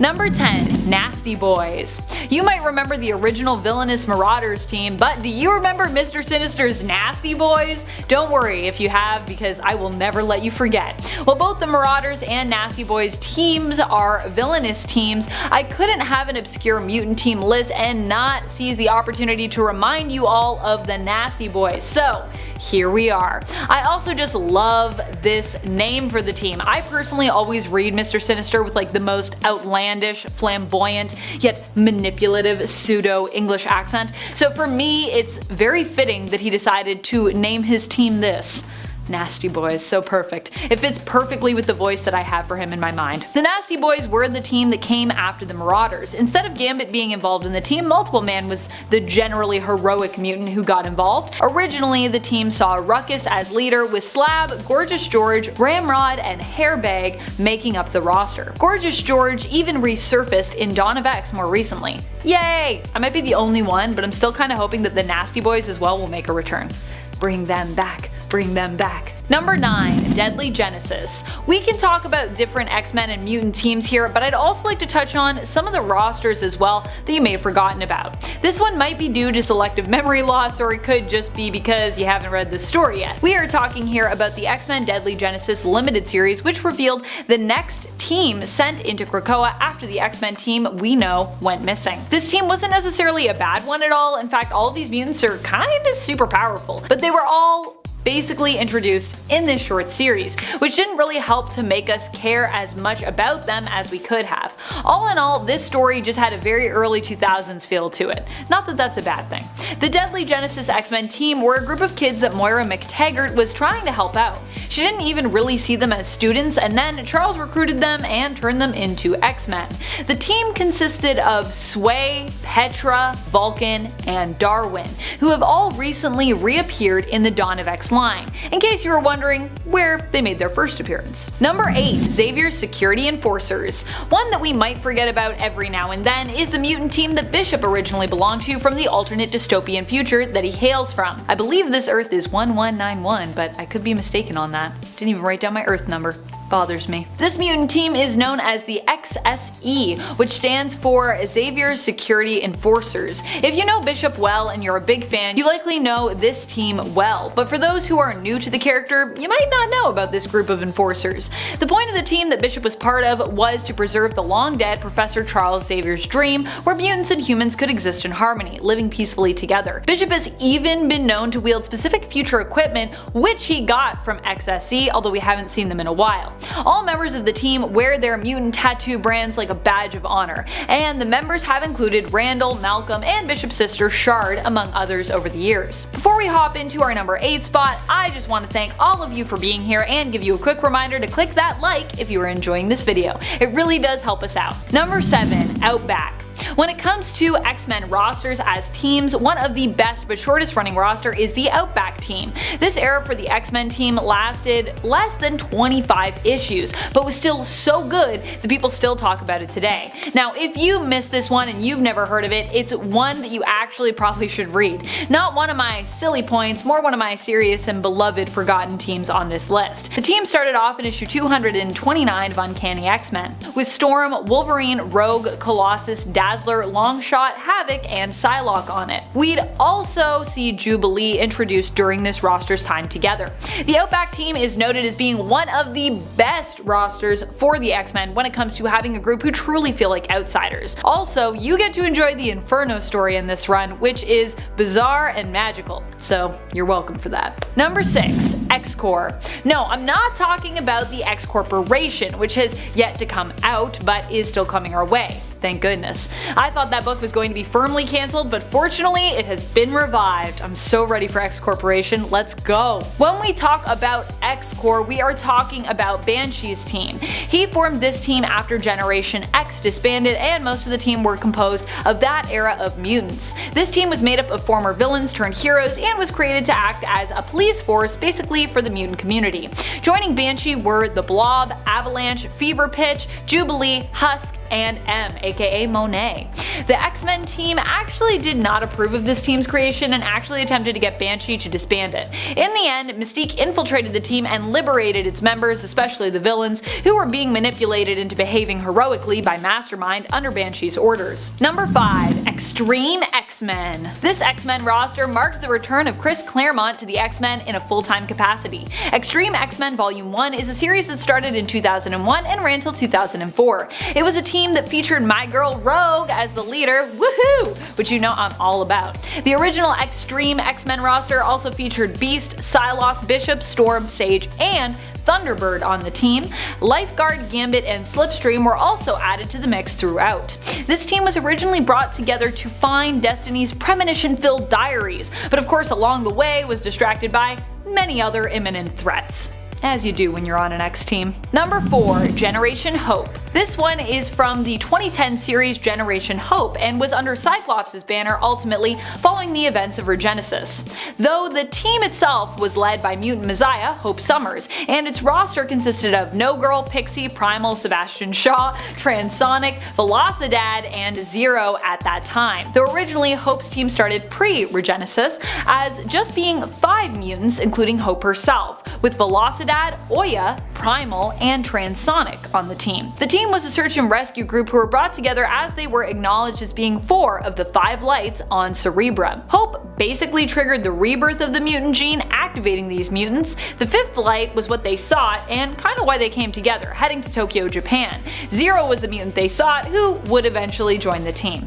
Number 10. Nasty Boys. You might remember the original Villainous Marauders team, but do you remember Mr. Sinister's Nasty Boys? Don't worry if you have, because I will never let you forget. While both the Marauders and Nasty Boys teams are Villainous teams, I couldn't have an obscure mutant team list and not seize the opportunity to remind you all of the Nasty Boys. So here we are. I also just love this name for the team. I personally always read Mr. Sinister with like the most outlandish, flamboyant, yet manipulative pseudo-English accent. So for me, it's very fitting that he decided to name his team this. Nasty Boys, so perfect. It fits perfectly with the voice that I have for him in my mind. The Nasty Boys were the team that came after the Marauders. Instead of Gambit being involved in the team, Multiple Man was the generally heroic mutant who got involved. Originally, the team saw Ruckus as leader, with Slab, Gorgeous George, Ramrod, and Hairbag making up the roster. Gorgeous George even resurfaced in Dawn of X more recently. Yay! I might be the only one, but I'm still kinda hoping that the Nasty Boys as well will make a return. Bring them back. Bring them back. Number 9. Deadly Genesis. We can talk about different X-Men and mutant teams here, but I'd also like to touch on some of the rosters as well that you may have forgotten about. This one might be due to selective memory loss, or it could just be because you haven't read the story yet. We are talking here about the X-Men Deadly Genesis limited series, which revealed the next team sent into Krakoa after the X-Men team we know went missing. This team wasn't necessarily a bad one at all. In fact, all of these mutants are kinda super powerful, but they were all basically introduced in this short series, which didn't really help to make us care as much about them as we could have. All in all, this story just had a very early 2000s feel to it. Not that that's a bad thing. The Deadly Genesis X-Men team were a group of kids that Moira McTaggart was trying to help out. She didn't even really see them as students, and then Charles recruited them and turned them into X-Men. The team consisted of Sway, Petra, Vulcan, and Darwin, who have all recently reappeared in the Dawn of X line, in case you were wondering where they made their first appearance. Number 8. Xavier's Security Enforcers. One that we might forget about every now and then is the mutant team that Bishop originally belonged to from the alternate dystopian future that he hails from. I believe this Earth is 1191, but I could be mistaken on that. Didn't even write down my Earth number. Bothers me. This mutant team is known as the XSE, which stands for Xavier's Security Enforcers. If you know Bishop well and you're a big fan, you likely know this team well, but for those who are new to the character, you might not know about this group of enforcers. The point of the team that Bishop was part of was to preserve the long-dead Professor Charles Xavier's dream, where mutants and humans could exist in harmony, living peacefully together. Bishop has even been known to wield specific future equipment, which he got from XSE, although we haven't seen them in a while. All members of the team wear their mutant tattoo brands like a badge of honor, and the members have included Randall, Malcolm, and Bishop's sister Shard, among others over the years. Before we hop into our number 8 spot, I just want to thank all of you for being here and give you a quick reminder to click that like if you are enjoying this video. It really does help us out. Number 7. Outback. When it comes to X-Men rosters as teams, one of the best but shortest running roster is the Outback team. This era for the X-Men team lasted less than 25 issues, but was still so good that people still talk about it today. Now, if you missed this one and you've never heard of it, it's one that you actually probably should read. Not one of my silly points, more one of my serious and beloved forgotten teams on this list. The team started off in issue 229 of Uncanny X-Men, with Storm, Wolverine, Rogue, Colossus, Dazzler, Longshot, Havoc, and Psylocke on it. We'd also see Jubilee introduced during this roster's time together. The Outback team is noted as being one of the best rosters for the X-Men when it comes to having a group who truly feel like outsiders. Also, you get to enjoy the Inferno story in this run, which is bizarre and magical, so you're welcome for that. Number 6. X-Corp. No, I'm not talking about the X Corporation, which has yet to come out, but is still coming our way. Thank goodness. I thought that book was going to be firmly cancelled, but fortunately it has been revived. I'm so ready for X Corporation, let's go. When we talk about X-Corp, we are talking about Banshee's team. He formed this team after Generation X disbanded, and most of the team were composed of that era of mutants. This team was made up of former villains turned heroes and was created to act as a police force basically for the mutant community. Joining Banshee were the Blob, Avalanche, Fever Pitch, Jubilee, Husk, and M, aka Monet. The X-Men team actually did not approve of this team's creation and actually attempted to get Banshee to disband it. In the end, Mystique infiltrated the team and liberated its members, especially the villains, who were being manipulated into behaving heroically by Mastermind under Banshee's orders. Number 5. Extreme X-Men. This X-Men roster marked the return of Chris Claremont to the X-Men in a full-time capacity. Extreme X-Men Volume 1 is a series that started in 2001 and ran till 2004. It was a team that featured my girl Rogue as the leader, woohoo, which you know I'm all about. The original Extreme X-Men roster also featured Beast, Psylocke, Bishop, Storm, Sage, and Thunderbird on the team. Lifeguard, Gambit, and Slipstream were also added to the mix throughout. This team was originally brought together to find Destiny's premonition-filled diaries, but of course along the way was distracted by many other imminent threats. As you do when you're on an X team. Number 4. Generation Hope. This one is from the 2010 series Generation Hope and was under Cyclops' banner ultimately following the events of Regenesis. Though the team itself was led by mutant messiah Hope Summers, and its roster consisted of No Girl, Pixie, Primal, Sebastian Shaw, Transonic, Velocidad, and Zero at that time. Though originally Hope's team started pre-Regenesis as just being 5 mutants including Hope herself, with Velocidad, Oya, Primal, and Transonic on the team. The team was a search and rescue group who were brought together as they were acknowledged as being 4 of the 5 lights on Cerebra. Hope basically triggered the rebirth of the mutant gene, activating these mutants. The 5th light was what they sought and kind of why they came together, heading to Tokyo, Japan. Zero was the mutant they sought, who would eventually join the team,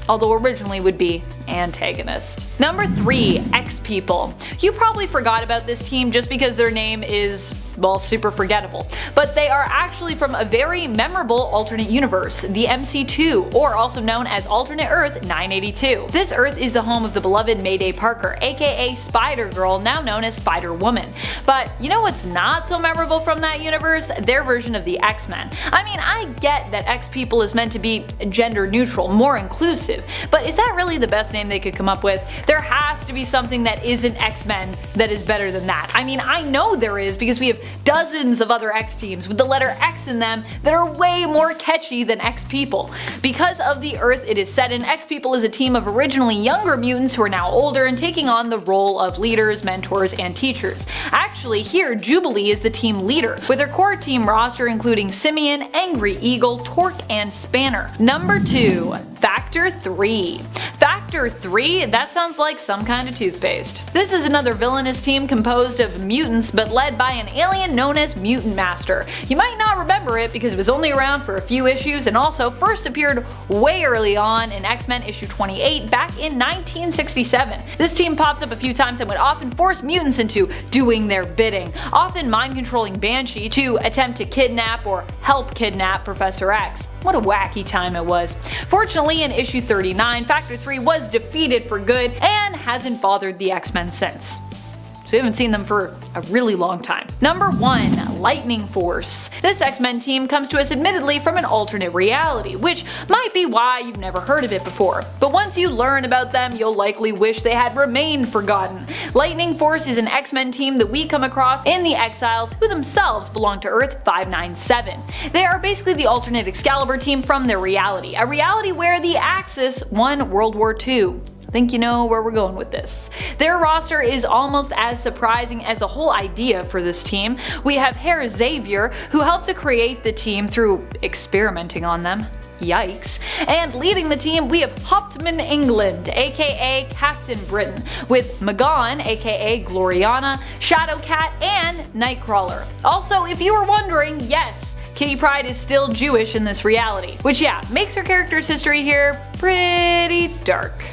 although originally would be antagonist. Number 3. X-People. You probably forgot about this team just because their name is, well, super forgettable, but they are actually from a very memorable alternate universe, the MC2, or also known as Alternate Earth 982. This Earth is the home of the beloved Mayday Parker, aka Spider-Girl, now known as Spider-Woman. But you know what's not so memorable from that universe? Their version of the X-Men. I mean, I get that X-People is meant to be gender neutral, more inclusive, but is that really the best name they could come up with? There has to be something that isn't X-Men that is better than that. I mean, I know there is because we have dozens of other X teams with the letter X in them that are way more catchy than X-People. Because of the Earth it is set in, X-People is a team of originally younger mutants who are now older and taking on the role of leaders, mentors, and teachers. Actually, here Jubilee is the team leader, with her core team roster including Simeon, Angry Eagle, Torque, and Spanner. Number 2. Factor 3. Factor 3? That sounds like some kind of toothpaste. This is another villainous team composed of mutants but led by an alien known as Mutant Master. You might not remember it because it was only around for a few issues and also first appeared way early on in X-Men issue 28 back in 1967. This team popped up a few times and would often force mutants into doing their bidding, often mind-controlling Banshee to attempt to kidnap or help kidnap Professor X. What a wacky time it was. Fortunately, in issue 39, Factor 3 was defeated for good and hasn't bothered the X-Men since. So we haven't seen them for a really long time. Number 1. Lightning Force. This X-Men team comes to us admittedly from an alternate reality, which might be why you've never heard of it before. But once you learn about them, you'll likely wish they had remained forgotten. Lightning Force is an X-Men team that we come across in the Exiles, who themselves belong to Earth 597. They are basically the alternate Excalibur team from their reality, a reality where the Axis won World War II. Think you know where we're going with this. Their roster is almost as surprising as the whole idea for this team. We have Xavier, who helped to create the team through experimenting on them. Yikes. And leading the team we have Hoptman England, aka Captain Britain, with Magon, aka Gloriana, Shadowcat, and Nightcrawler. Also, if you were wondering, yes, Kitty Pryde is still Jewish in this reality, which yeah, makes her character's history here pretty dark.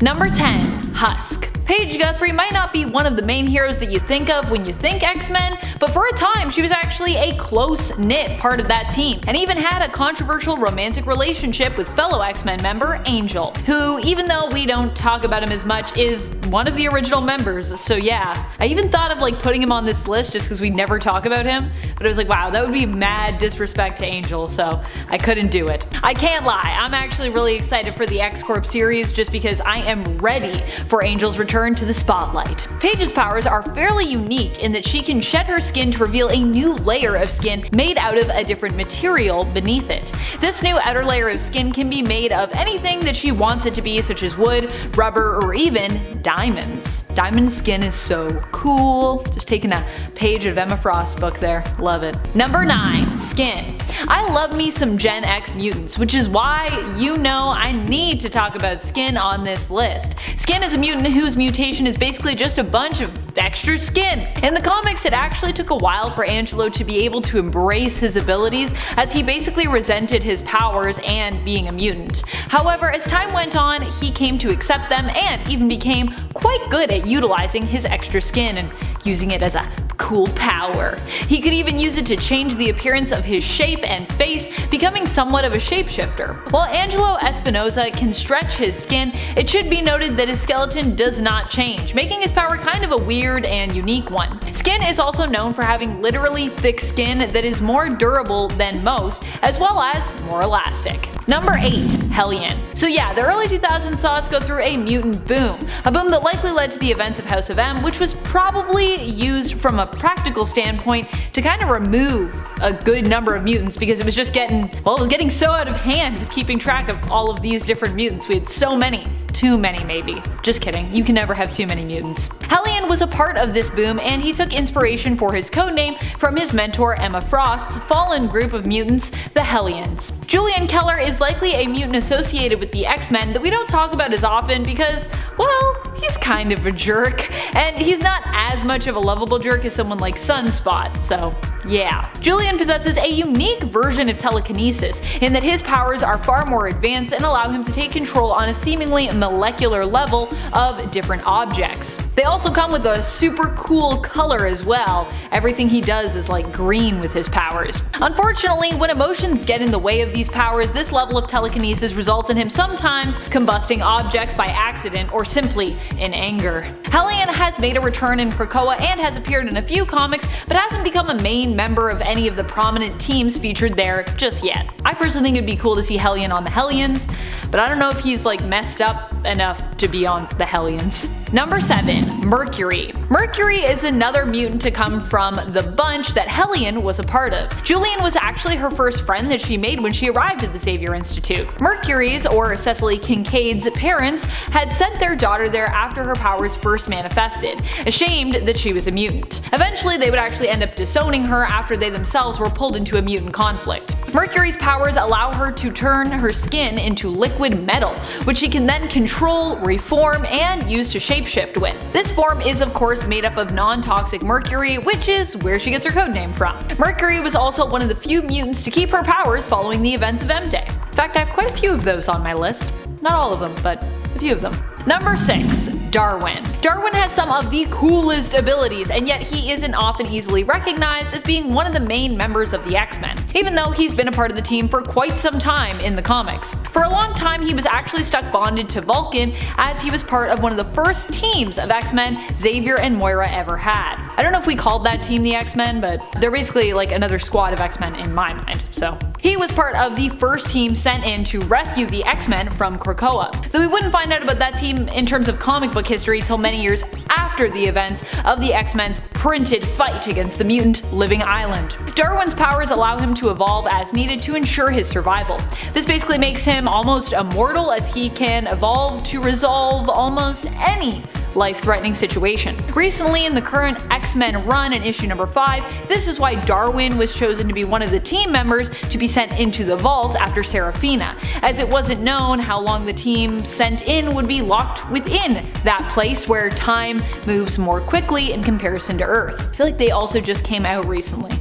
Number 10. Husk. Paige Guthrie might not be one of the main heroes that you think of when you think X-Men, but for a time she was actually a close-knit part of that team, and even had a controversial romantic relationship with fellow X-Men member Angel, who, even though we don't talk about him as much, is one of the original members, so yeah. I even thought of like putting him on this list just because we never talk about him, but I was like, wow, that would be mad disrespect to Angel, so I couldn't do it. I can't lie, I'm actually really excited for the X-Corp series just because I am ready for Angel's return to the spotlight. Paige's powers are fairly unique in that she can shed her skin to reveal a new layer of skin made out of a different material beneath it. This new outer layer of skin can be made of anything that she wants it to be, such as wood, rubber, or even diamonds. Diamond skin is so cool. Just taking a page of Emma Frost's book there. Love it. Number 9. Skin. I love me some Gen X mutants, which is why you know I need to talk about Skin on this list. Skin is a mutant whose mutation is basically just a bunch of extra skin. In the comics, it actually took a while for Angelo to be able to embrace his abilities, as he basically resented his powers and being a mutant. However, as time went on, he came to accept them and even became quite good at utilizing his extra skin and using it as a cool power. He could even use it to change the appearance of his shape and face, becoming somewhat of a shapeshifter. While Angelo Espinosa can stretch his skin, it should be noted that his skeleton does not change, making his power kind of a weird and unique one. Skin is also known for having literally thick skin that is more durable than most, as well as more elastic. Number 8. Hellion. So yeah, the early 2000s saw us go through a mutant boom. A boom that likely led to the events of House of M, which was probably used from a practical standpoint to kind of remove a good number of mutants, because it was just getting, well, it was getting so out of hand with keeping track of all of these different mutants. We had so many. Too many, maybe. Just kidding, you can never have too many mutants. Hellion was a part of this boom, and he took inspiration for his codename from his mentor Emma Frost's fallen group of mutants, the Hellions. Julian Keller is likely a mutant associated with the X-Men that we don't talk about as often because, well, he's kind of a jerk, and he's not as much of a lovable jerk as someone like Sunspot, so yeah. Julian possesses a unique version of telekinesis in that his powers are far more advanced and allow him to take control on a seemingly molecular level of different objects. They also come with a super cool color as well. Everything he does is like green with his powers. Unfortunately, when emotions get in the way of these powers, this level of telekinesis results in him sometimes combusting objects by accident or simply in anger. Hellion has made a return in Krakoa and has appeared in a few comics, but hasn't become a main member of any of the prominent teams featured there just yet. I personally think it'd be cool to see Hellion on the Hellions, but I don't know if he's like messed up enough to be on the Hellions. Number 7. Mercury. Mercury is another mutant to come from the bunch that Hellion was a part of. Julian was actually her first friend that she made when she arrived at the Xavier Institute. Mercury's, or Cecily Kincaid's, parents had sent their daughter there after her powers first manifested, ashamed that she was a mutant. Eventually, they would actually end up disowning her after they themselves were pulled into a mutant conflict. Mercury's powers allow her to turn her skin into liquid metal, which she can then control, reform, and use to shapeshift with. This form is of course made up of non-toxic mercury, which is where she gets her codename from. Mercury was also one of the few mutants to keep her powers following the events of M-Day. In fact, I have quite a few of those on my list. Not all of them, but a few of them. Number 6. Darwin. Darwin has some of the coolest abilities, and yet he isn't often easily recognized as being one of the main members of the X-Men, even though he's been a part of the team for quite some time in the comics. For a long time, he was actually stuck bonded to Vulcan, as he was part of one of the first teams of X-Men Xavier and Moira ever had. I don't know if we called that team the X-Men, but they're basically like another squad of X-Men in my mind, so. He was part of the first team sent in to rescue the X-Men from Krakoa, though we wouldn't find out about that team in terms of comic book history till many years after the events of the X-Men's printed fight against the mutant Living Island. Darwin's powers allow him to evolve as needed to ensure his survival. This basically makes him almost immortal, as he can evolve to resolve almost any life-threatening situation. Recently, in the current X-Men run in issue number 5, this is why Darwin was chosen to be one of the team members to be sent into the vault after Serafina, as it wasn't known how long the team sent in would be locked within that place where time moves more quickly in comparison to Earth. I feel like they also just came out recently,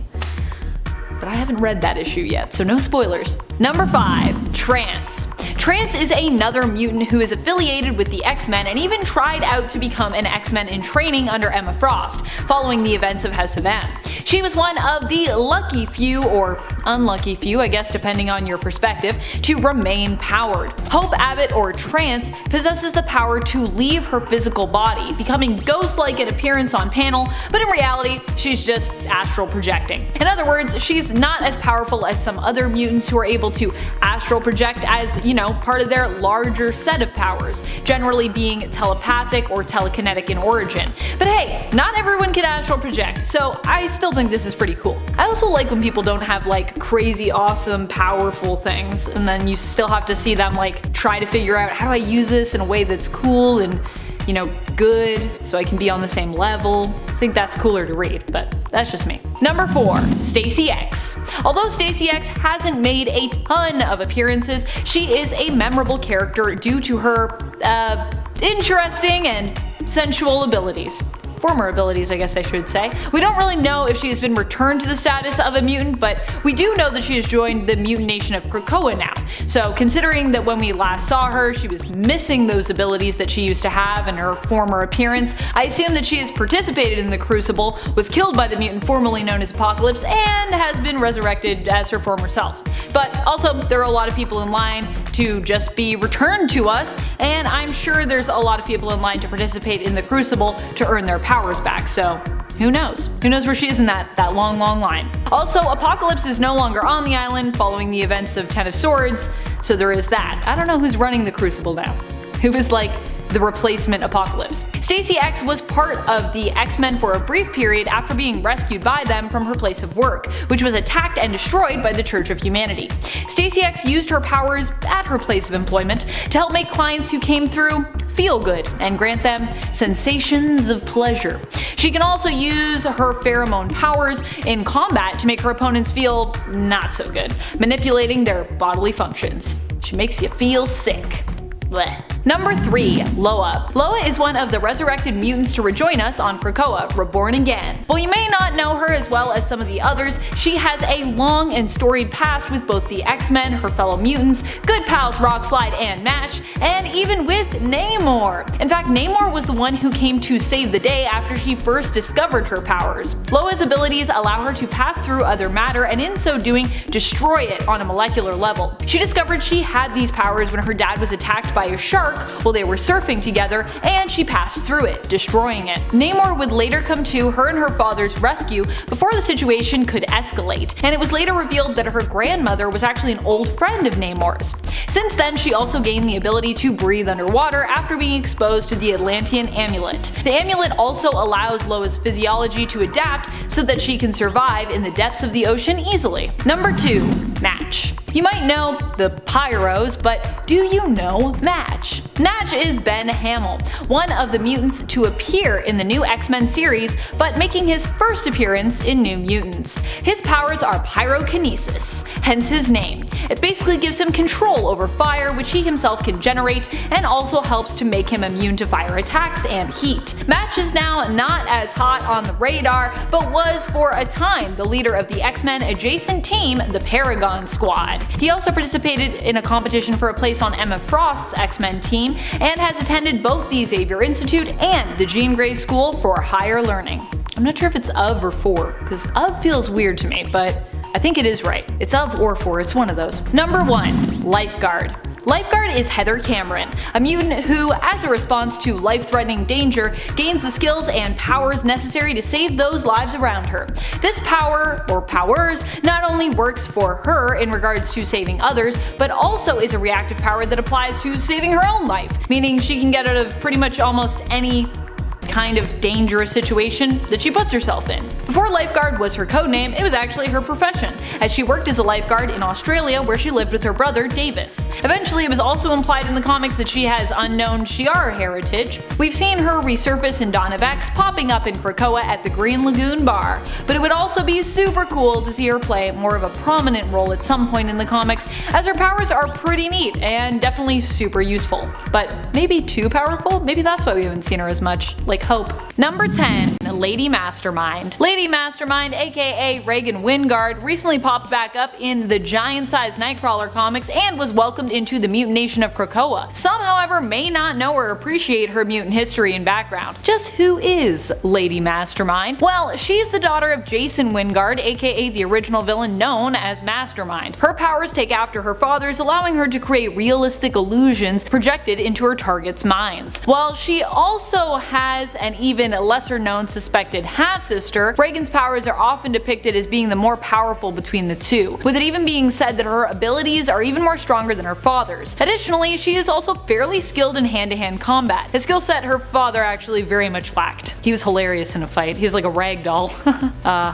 but I haven't read that issue yet, so no spoilers. Number 5. Trance. Trance is another mutant who is affiliated with the X-Men and even tried out to become an X-Men in training under Emma Frost, following the events of House of M. She was one of the lucky few, or unlucky few I guess depending on your perspective, to remain powered. Hope Abbott, or Trance, possesses the power to leave her physical body, becoming ghost-like in appearance on panel, but in reality she's just astral projecting. In other words, she's not as powerful as some other mutants who are able to astral project, as, you know, part of their larger set of powers, generally being telepathic or telekinetic in origin. But hey, not everyone can astral project, so I still think this is pretty cool. I also like when people don't have like crazy awesome powerful things and then you still have to see them like try to figure out, how do I use this in a way that's cool and, you know, good, so I can be on the same level. I think that's cooler to read, but that's just me. Number 4, Stacy X. Although Stacy X hasn't made a ton of appearances, she is a memorable character due to her, interesting and sensual abilities. Former abilities, I guess I should say. We don't really know if she has been returned to the status of a mutant, but we do know that she has joined the mutant nation of Krakoa now. So considering that when we last saw her, she was missing those abilities that she used to have in her former appearance, I assume that she has participated in the Crucible, was killed by the mutant formerly known as Apocalypse, and has been resurrected as her former self. But also, there are a lot of people in line to just be returned to us, and I'm sure there's a lot of people in line to participate in the Crucible to earn their powers back, so who knows? Who knows where she is in that long line. Also, Apocalypse is no longer on the island following the events of Ten of Swords, so there is that. I don't know who's running the Crucible now. Who is like the replacement Apocalypse. Stacy X was part of the X-Men for a brief period after being rescued by them from her place of work, which was attacked and destroyed by the Church of Humanity. Stacy X used her powers at her place of employment to help make clients who came through feel good and grant them sensations of pleasure. She can also use her pheromone powers in combat to make her opponents feel not so good, manipulating their bodily functions. She makes you feel sick. Blech. Number 3, Loa. Loa is one of the resurrected mutants to rejoin us on Krakoa, reborn again. While you may not know her as well as some of the others, she has a long and storied past with both the X-Men, her fellow mutants, good pals Rockslide and Match, and even with Namor. In fact, Namor was the one who came to save the day after she first discovered her powers. Loa's abilities allow her to pass through other matter and in so doing destroy it on a molecular level. She discovered she had these powers when her dad was attacked by a shark while they were surfing together, and she passed through it, destroying it. Namor would later come to her and her father's rescue before the situation could escalate, and it was later revealed that her grandmother was actually an old friend of Namor's. Since then, she also gained the ability to breathe underwater after being exposed to the Atlantean amulet. The amulet also allows Loa's physiology to adapt so that she can survive in the depths of the ocean easily. Number 2, Match. You might know the Pyros, but do you know Match? Match is Ben Hamill, one of the mutants to appear in the new X-Men series, but making his first appearance in New Mutants. His powers are pyrokinesis, hence his name. It basically gives him control over fire, which he himself can generate, and also helps to make him immune to fire attacks and heat. Match is now not as hot on the radar, but was for a time the leader of the X-Men adjacent team, the Paragon Squad. He also participated in a competition for a place on Emma Frost's X-Men team, and has attended both the Xavier Institute and the Jean Grey School for Higher Learning. I'm not sure if it's of or for, because of feels weird to me, but I think it is right. It's of or for, it's one of those. Number 1, Lifeguard. Lifeguard is Heather Cameron, a mutant who, as a response to life-threatening danger, gains the skills and powers necessary to save those lives around her. This power, or powers, not only works for her in regards to saving others, but also is a reactive power that applies to saving her own life, meaning she can get out of pretty much almost any kind of dangerous situation that she puts herself in. Before Lifeguard was her codename, it was actually her profession, as she worked as a lifeguard in Australia where she lived with her brother Davis. Eventually, it was also implied in the comics that she has unknown Shi'ar heritage. We've seen her resurface in Dawn of X, popping up in Krakoa at the Green Lagoon Bar, but it would also be super cool to see her play more of a prominent role at some point in the comics, as her powers are pretty neat and definitely super useful. But maybe too powerful? Maybe that's why we haven't seen her as much. Like Hope. Number 10, Lady Mastermind. Lady Mastermind, aka Reagan Wingard, recently popped back up in the giant-sized Nightcrawler comics and was welcomed into the mutant nation of Krakoa. Some, however, however, may not know or appreciate her mutant history and background. Just who is Lady Mastermind? Well, she's the daughter of Jason Wyngarde, aka the original villain known as Mastermind. Her powers take after her father's, allowing her to create realistic illusions projected into her target's minds. While she also has an even lesser known suspected half-sister, Reagan's powers are often depicted as being the more powerful between the two, with it even being said that her abilities are even more stronger than her father's. Additionally, she is also fairly skilled in hand-to-hand combat, a skill set her father actually very much lacked. He was hilarious in a fight. He's like a rag doll.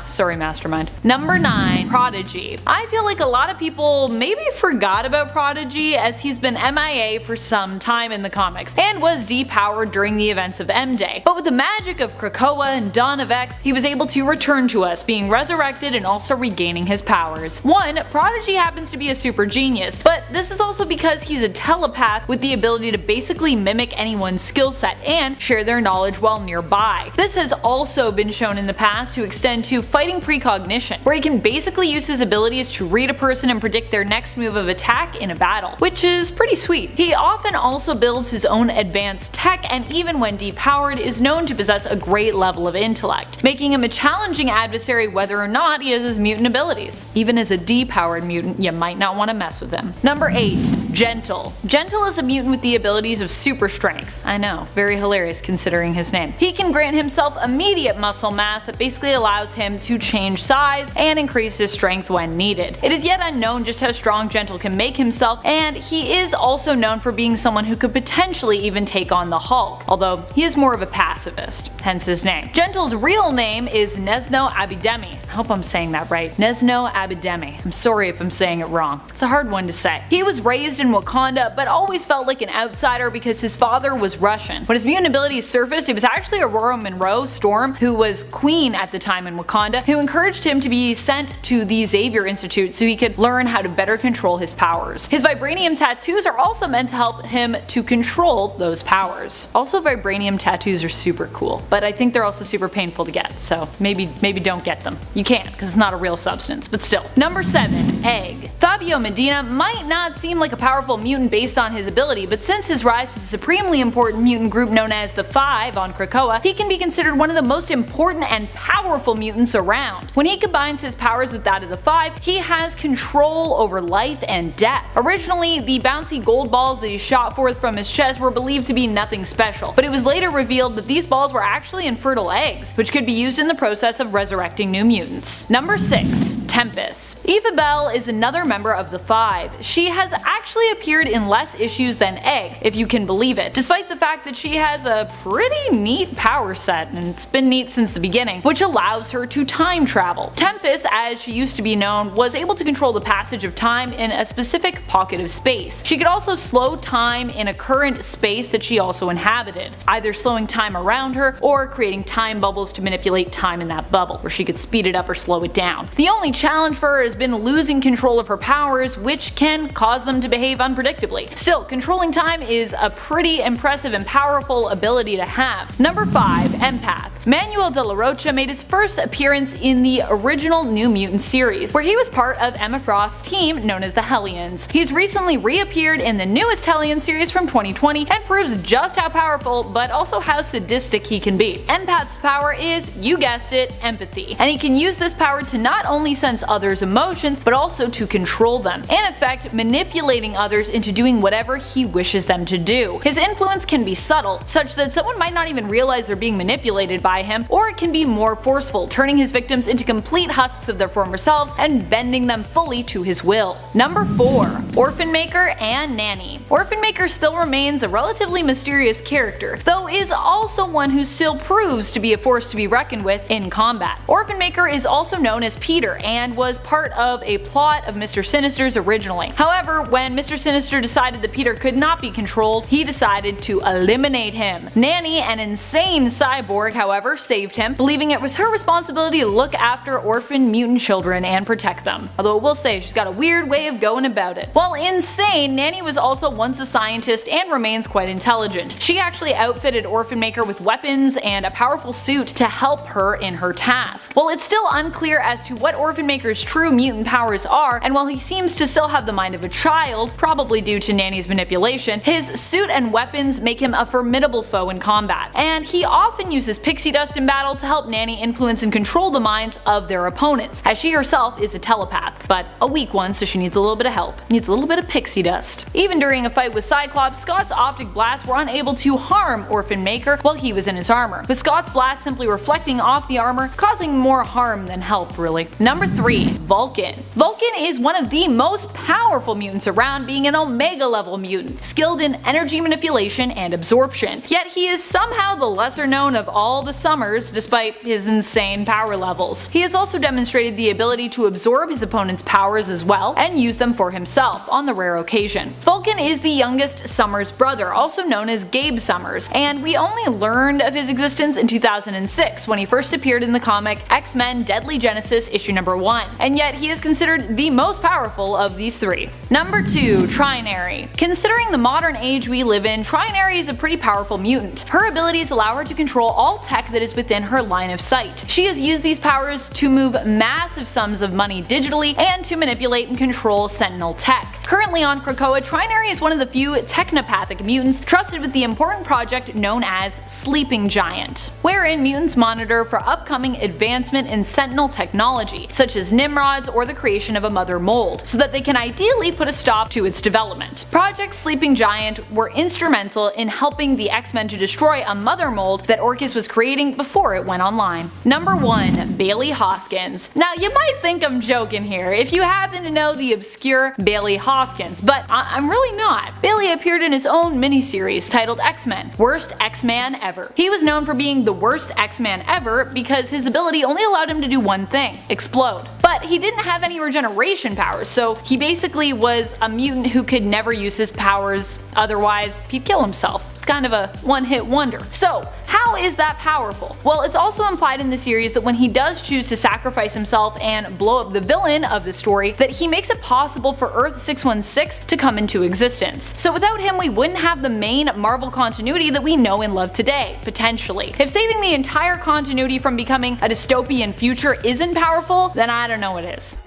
Sorry Mastermind. Number 9. Prodigy. I feel like a lot of people maybe forgot about Prodigy, as he's been MIA for some time in the comics and was depowered during the events of M-Day. But with the magic of Krakoa and Dawn of X, he was able to return to us, being resurrected and also regaining his powers. 1. Prodigy happens to be a super genius, but this is also because he's a telepath with the ability to basically mimic anyone's skill set and share their knowledge while nearby. This has also been shown in the past to extend to fighting precognition, where he can basically use his abilities to read a person and predict their next move of attack in a battle, which is pretty sweet. He often also builds his own advanced tech, and even when depowered is known to possess a great level of intellect, making him a challenging adversary whether or not he has his mutant abilities. Even as a depowered mutant, you might not want to mess with him. Number 8. Gentle. Gentle is a mutant with the abilities of super strength. I know, very hilarious considering his name. He can grant himself immediate muscle mass that basically allows him to change size and increase his strength when needed. It is yet unknown just how strong Gentle can make himself, and he is also known for being someone who could potentially even take on the Hulk, although he is more of a pacifist, hence his name. Gentle's real name is Nezno Abidemi. I hope I'm saying that right. Nezno Abidemi. I'm sorry if I'm saying it wrong. It's a hard one to say. He was raised in Wakanda, but always felt like an outsider because his father was Russian. When his mutant abilities surfaced, it was actually Aurora Monroe Storm, who was queen at the time in Wakanda, who encouraged him to be sent to the Xavier Institute so he could learn how to better control his powers. His vibranium tattoos are also meant to help him to control those powers. Also, vibranium tattoos are super cool, but I think they're also super painful to get, so maybe don't get them. You can't, because it's not a real substance, but still. Number 7. Egg. Fabio Medina might not seem like a powerful mutant based on his ability, but since his rise to the supremely important mutant group known as the Five on Krakoa, he can be considered one of the most important and powerful mutants around. When he combines his powers with that of the Five, he has control over life and death. Originally, the bouncy gold balls that he shot forth from his chest were believed to be nothing special, but it was later revealed that these balls were actually infertile eggs, which could be used in the process of resurrecting new mutants. Number 6. Tempest. Eva Bell is another member of the Five. She has actually appeared in less issues than Egg, if you can believe it, despite the fact that she has a pretty neat power set, and it's been neat since the beginning, which allows her to time travel. Tempest, as she used to be known, was able to control the passage of time in a specific pocket of space. She could also slow time in a current space that she also inhabited, either slowing time around her or creating time bubbles to manipulate time in that bubble, where she could speed it up or slow it down. The only challenge for her has been losing control of her powers, which can cause them to behave unpredictably. Still, controlling time is a pretty impressive and powerful ability to have. Number 5. Empath. Manuel de la Rocha made his first appearance in the original New Mutant series, where he was part of Emma Frost's team known as the Hellions. He's recently reappeared in the newest Hellion series from 2020 and proves just how powerful, but also how sadistic he can be. Empath's power is, you guessed it, empathy, and he can use this power to not only sense others' emotions, but also to control them, in effect manipulating others into doing whatever he wishes them to do. His influence can be subtle, such that someone might not even realize they're being manipulated by him, or it can be more forceful, turning his victims into complete husks of their former selves and bending them fully to his will. Number 4. Orphan Maker and Nanny. Orphan Maker still remains a relatively mysterious character, though is also one who still proves to be a force to be reckoned with in combat. Orphan Maker is also known as Peter and was part of a plot of Mr. Sinister's originally. However, when Mr. Sinister decided that Peter could not be controlled, he decided to eliminate him. Nanny, an insane cyborg, however, saved him, believing it was her responsibility to look after orphan mutant children and protect them. Although I will say she's got a weird way of going about it. While insane, Nanny was also once a scientist and remains quite intelligent. She actually outfitted Orphan Maker with weapons and a powerful suit to help her in her task. While it's still unclear as to what Orphan Maker's true mutant powers are, and while he seems to still have the mind of a child, probably due to Nanny's manipulation, addition, his suit and weapons make him a formidable foe in combat, and he often uses pixie dust in battle to help Nanny influence and control the minds of their opponents, as she herself is a telepath, but a weak one, so she needs a little bit of help. Needs a little bit of pixie dust. Even during a fight with Cyclops, Scott's optic blasts were unable to harm Orphan Maker while he was in his armor, with Scott's blast simply reflecting off the armor, causing more harm than help, really. Number 3. Vulcan. Vulcan is one of the most powerful mutants around, being an Omega level mutant, skilled in energy manipulation and absorption. Yet he is somehow the lesser known of all the Summers, despite his insane power levels. He has also demonstrated the ability to absorb his opponent's powers as well, and use them for himself on the rare occasion. Vulcan is the youngest Summers brother, also known as Gabe Summers, and we only learned of his existence in 2006 when he first appeared in the comic X-Men Deadly Genesis issue number 1, and yet he is considered the most powerful of these three. Number 2. Trinary. Considering the modern age we live in, Trinary is a pretty powerful mutant. Her abilities allow her to control all tech that is within her line of sight. She has used these powers to move massive sums of money digitally and to manipulate and control Sentinel tech. Currently on Krakoa, Trinary is one of the few technopathic mutants trusted with the important project known as Sleeping Giant, wherein mutants monitor for upcoming advancement in Sentinel technology, such as Nimrods or the creation of a mother mold, so that they can ideally put a stop to its development. Project Sleeping Giant were instrumental in helping the X-Men to destroy a mother mold that Orchis was creating before it went online. Number 1. Bailey Hoskins. Now you might think I'm joking here if you happen to know the obscure Bailey Hoskins, but I'm really not. Bailey appeared in his own miniseries titled X-Men, Worst X-Man Ever. He was known for being the worst X-Man ever because his ability only allowed him to do one thing: explode. But he didn't have any regeneration powers, so he basically was a mutant who could never use his powers, otherwise he'd kill himself. It's kind of a one-hit wonder. So how is that powerful? Well, it's also implied in the series that when he does choose to sacrifice himself and blow up the villain of the story, that he makes it possible for Earth 616 to come into existence. So without him, we wouldn't have the main Marvel continuity that we know and love today, potentially. If saving the entire continuity from becoming a dystopian future isn't powerful, then I don't know what is.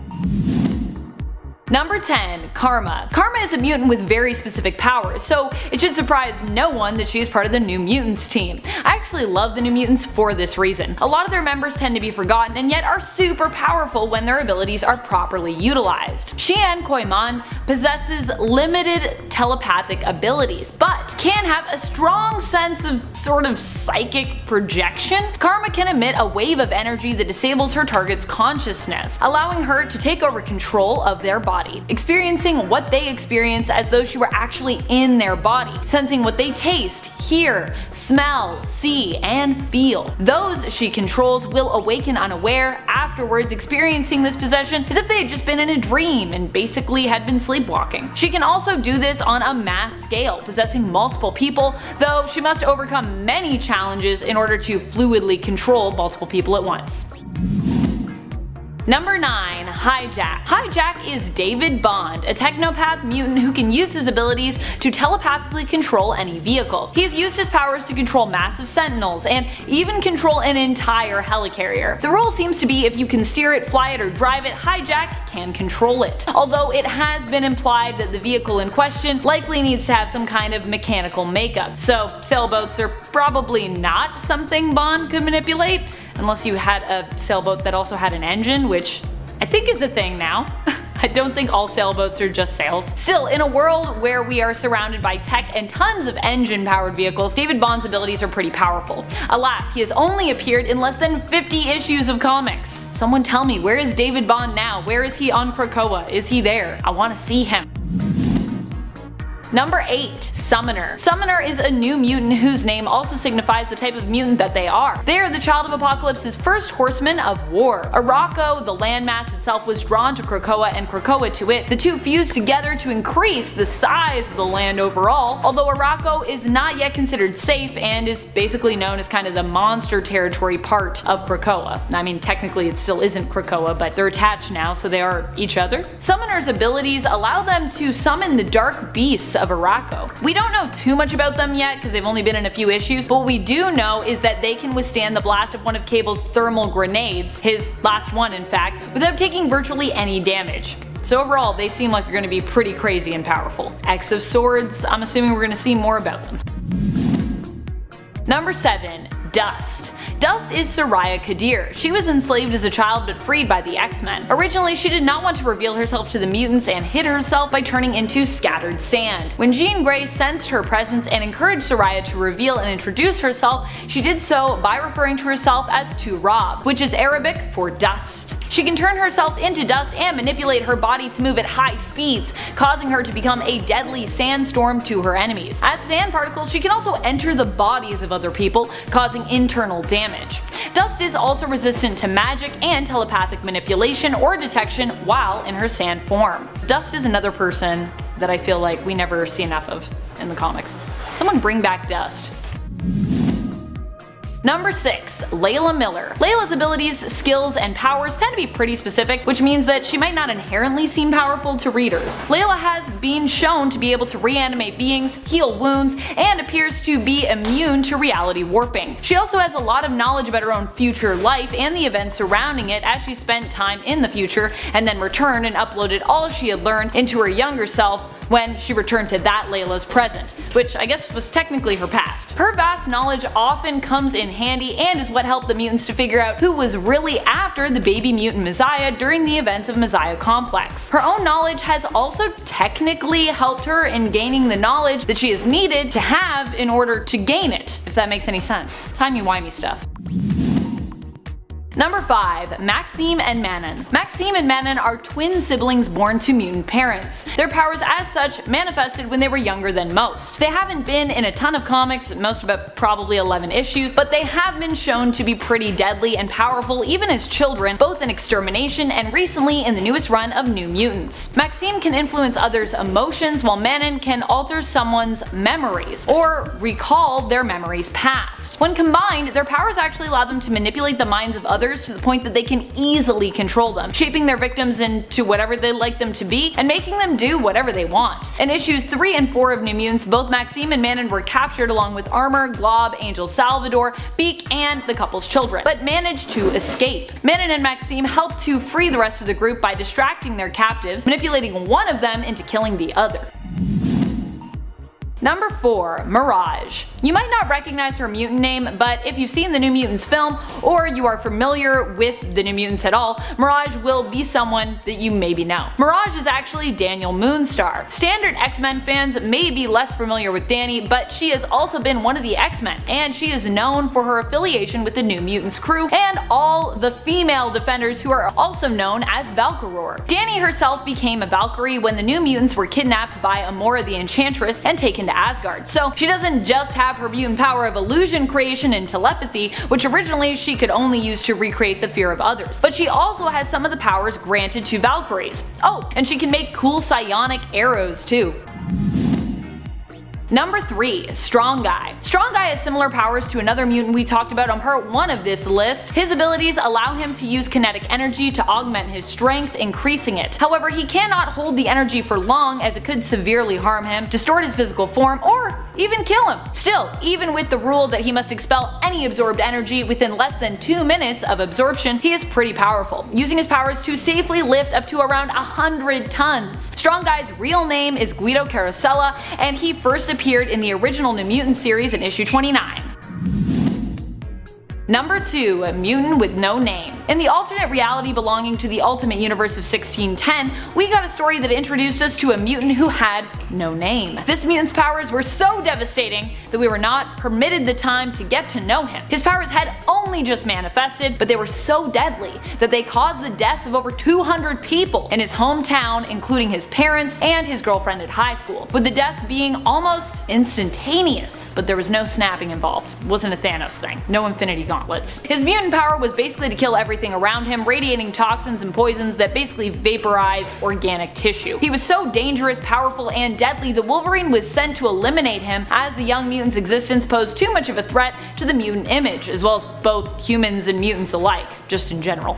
Number 10. Karma. Karma is a mutant with very specific powers, so it should surprise no one that she is part of the New Mutants team. I actually love the New Mutants for this reason. A lot of their members tend to be forgotten and yet are super powerful when their abilities are properly utilized. Xian Koiman possesses limited telepathic abilities, but can have a strong sense of sort of psychic projection. Karma can emit a wave of energy that disables her target's consciousness, allowing her to take over control of their body, experiencing what they experience as though she were actually in their body, sensing what they taste, hear, smell, see, and feel. Those she controls will awaken unaware, afterwards experiencing this possession as if they had just been in a dream and basically had been sleepwalking. She can also do this on a mass scale, possessing multiple people, though she must overcome many challenges in order to fluidly control multiple people at once. Number 9. Hijack. Hijack is David Bond, a technopath mutant who can use his abilities to telepathically control any vehicle. He has used his powers to control massive sentinels and even control an entire helicarrier. The rule seems to be if you can steer it, fly it, or drive it, Hijack can control it. Although it has been implied that the vehicle in question likely needs to have some kind of mechanical makeup, so sailboats are probably not something Bond could manipulate, unless you had a sailboat that also had an engine, which I think is a thing now. I don't think all sailboats are just sails. Still, in a world where we are surrounded by tech and tons of engine-powered vehicles, David Bond's abilities are pretty powerful. Alas, he has only appeared in less than 50 issues of comics. Someone tell me, where is David Bond now? Where is he on Krakoa? Is he there? I want to see him. Number 8. Summoner. Summoner is a new mutant whose name also signifies the type of mutant that they are. They are the child of Apocalypse's first horsemen of war. Arakko, the landmass itself, was drawn to Krakoa and Krakoa to it. The two fused together to increase the size of the land overall, although Arakko is not yet considered safe and is basically known as kind of the monster territory part of Krakoa. I mean, technically it still isn't Krakoa, but they're attached now, so they are each other. Summoner's abilities allow them to summon the dark beasts of Arakko. We don't know too much about them yet because they've only been in a few issues, but what we do know is that they can withstand the blast of one of Cable's thermal grenades, his last one in fact, without taking virtually any damage. So overall, they seem like they're going to be pretty crazy and powerful. X of Swords, I'm assuming we're going to see more about them. Number 7. Dust. Dust is Soraya Kadir. She was enslaved as a child but freed by the X-Men. Originally, she did not want to reveal herself to the mutants and hid herself by turning into scattered sand. When Jean Grey sensed her presence and encouraged Soraya to reveal and introduce herself, she did so by referring to herself as Turab, which is Arabic for dust. She can turn herself into dust and manipulate her body to move at high speeds, causing her to become a deadly sandstorm to her enemies. As sand particles, she can also enter the bodies of other people, causing internal damage. Dust is also resistant to magic and telepathic manipulation or detection while in her sand form. Dust is another person that I feel like we never see enough of in the comics. Someone bring back Dust. Number 6. Layla Miller. Layla's abilities, skills, and powers tend to be pretty specific, which means that she might not inherently seem powerful to readers. Layla has been shown to be able to reanimate beings, heal wounds, and appears to be immune to reality warping. She also has a lot of knowledge about her own future life and the events surrounding it, as she spent time in the future and then returned and uploaded all she had learned into her younger self when she returned to that Layla's present, which I guess was technically her past. Her vast knowledge often comes in handy and is what helped the mutants to figure out who was really after the baby mutant Messiah during the events of Messiah Complex. Her own knowledge has also technically helped her in gaining the knowledge that she has needed to have in order to gain it, if that makes any sense. Timey-wimey stuff. Number 5. Maxime and Manon. Maxime and Manon are twin siblings born to mutant parents. Their powers as such manifested when they were younger than most. They haven't been in a ton of comics, most about probably 11 issues, but they have been shown to be pretty deadly and powerful even as children, both in Extermination and recently in the newest run of New Mutants. Maxime can influence others' emotions, while Manon can alter someone's memories, or recall their memories past. When combined, their powers actually allow them to manipulate the minds of others to the point that they can easily control them, shaping their victims into whatever they'd like them to be and making them do whatever they want. In issues 3 and 4 of New Mutants, both Maxime and Manon were captured along with Armor, Glob, Angel Salvador, Beak, and the couple's children, but managed to escape. Manon and Maxime helped to free the rest of the group by distracting their captives, manipulating one of them into killing the other. Number 4. Mirage. You might not recognize her mutant name, but if you've seen the New Mutants film, or you are familiar with the New Mutants at all, Mirage will be someone that you maybe know. Mirage is actually Daniel Moonstar. Standard X-Men fans may be less familiar with Dani, but she has also been one of the X-Men, and she is known for her affiliation with the New Mutants crew and all the female defenders who are also known as Valkyroar. Dani herself became a Valkyrie when the New Mutants were kidnapped by Amora the Enchantress and taken to Asgard, so she doesn't just have her mutant power of illusion creation and telepathy, which originally she could only use to recreate the fear of others, but she also has some of the powers granted to Valkyries. Oh, and she can make cool psionic arrows too. Number 3. Strong Guy. Strong Guy has similar powers to another mutant we talked about on part 1 of this list. His abilities allow him to use kinetic energy to augment his strength, increasing it. However, he cannot hold the energy for long, as it could severely harm him, distort his physical form, or even kill him. Still, even with the rule that he must expel any absorbed energy within less than 2 minutes of absorption, he is pretty powerful, using his powers to safely lift up to around 100 tons. Strong Guy's real name is Guido Carosella, and he first appeared in the original New Mutant series in issue 29. Number 2. A mutant with no name. In the alternate reality belonging to the Ultimate Universe of 1610, we got a story that introduced us to a mutant who had no name. This mutant's powers were so devastating that we were not permitted the time to get to know him. His powers had only just manifested, but they were so deadly that they caused the deaths of over 200 people in his hometown, including his parents and his girlfriend at high school, with the deaths being almost instantaneous. But there was no snapping involved. It wasn't a Thanos thing. No Infinity Gauntlet. His mutant power was basically to kill everything around him, radiating toxins and poisons that basically vaporize organic tissue. He was so dangerous, powerful, and deadly that Wolverine was sent to eliminate him, as the young mutant's existence posed too much of a threat to the mutant image, as well as both humans and mutants alike, just in general.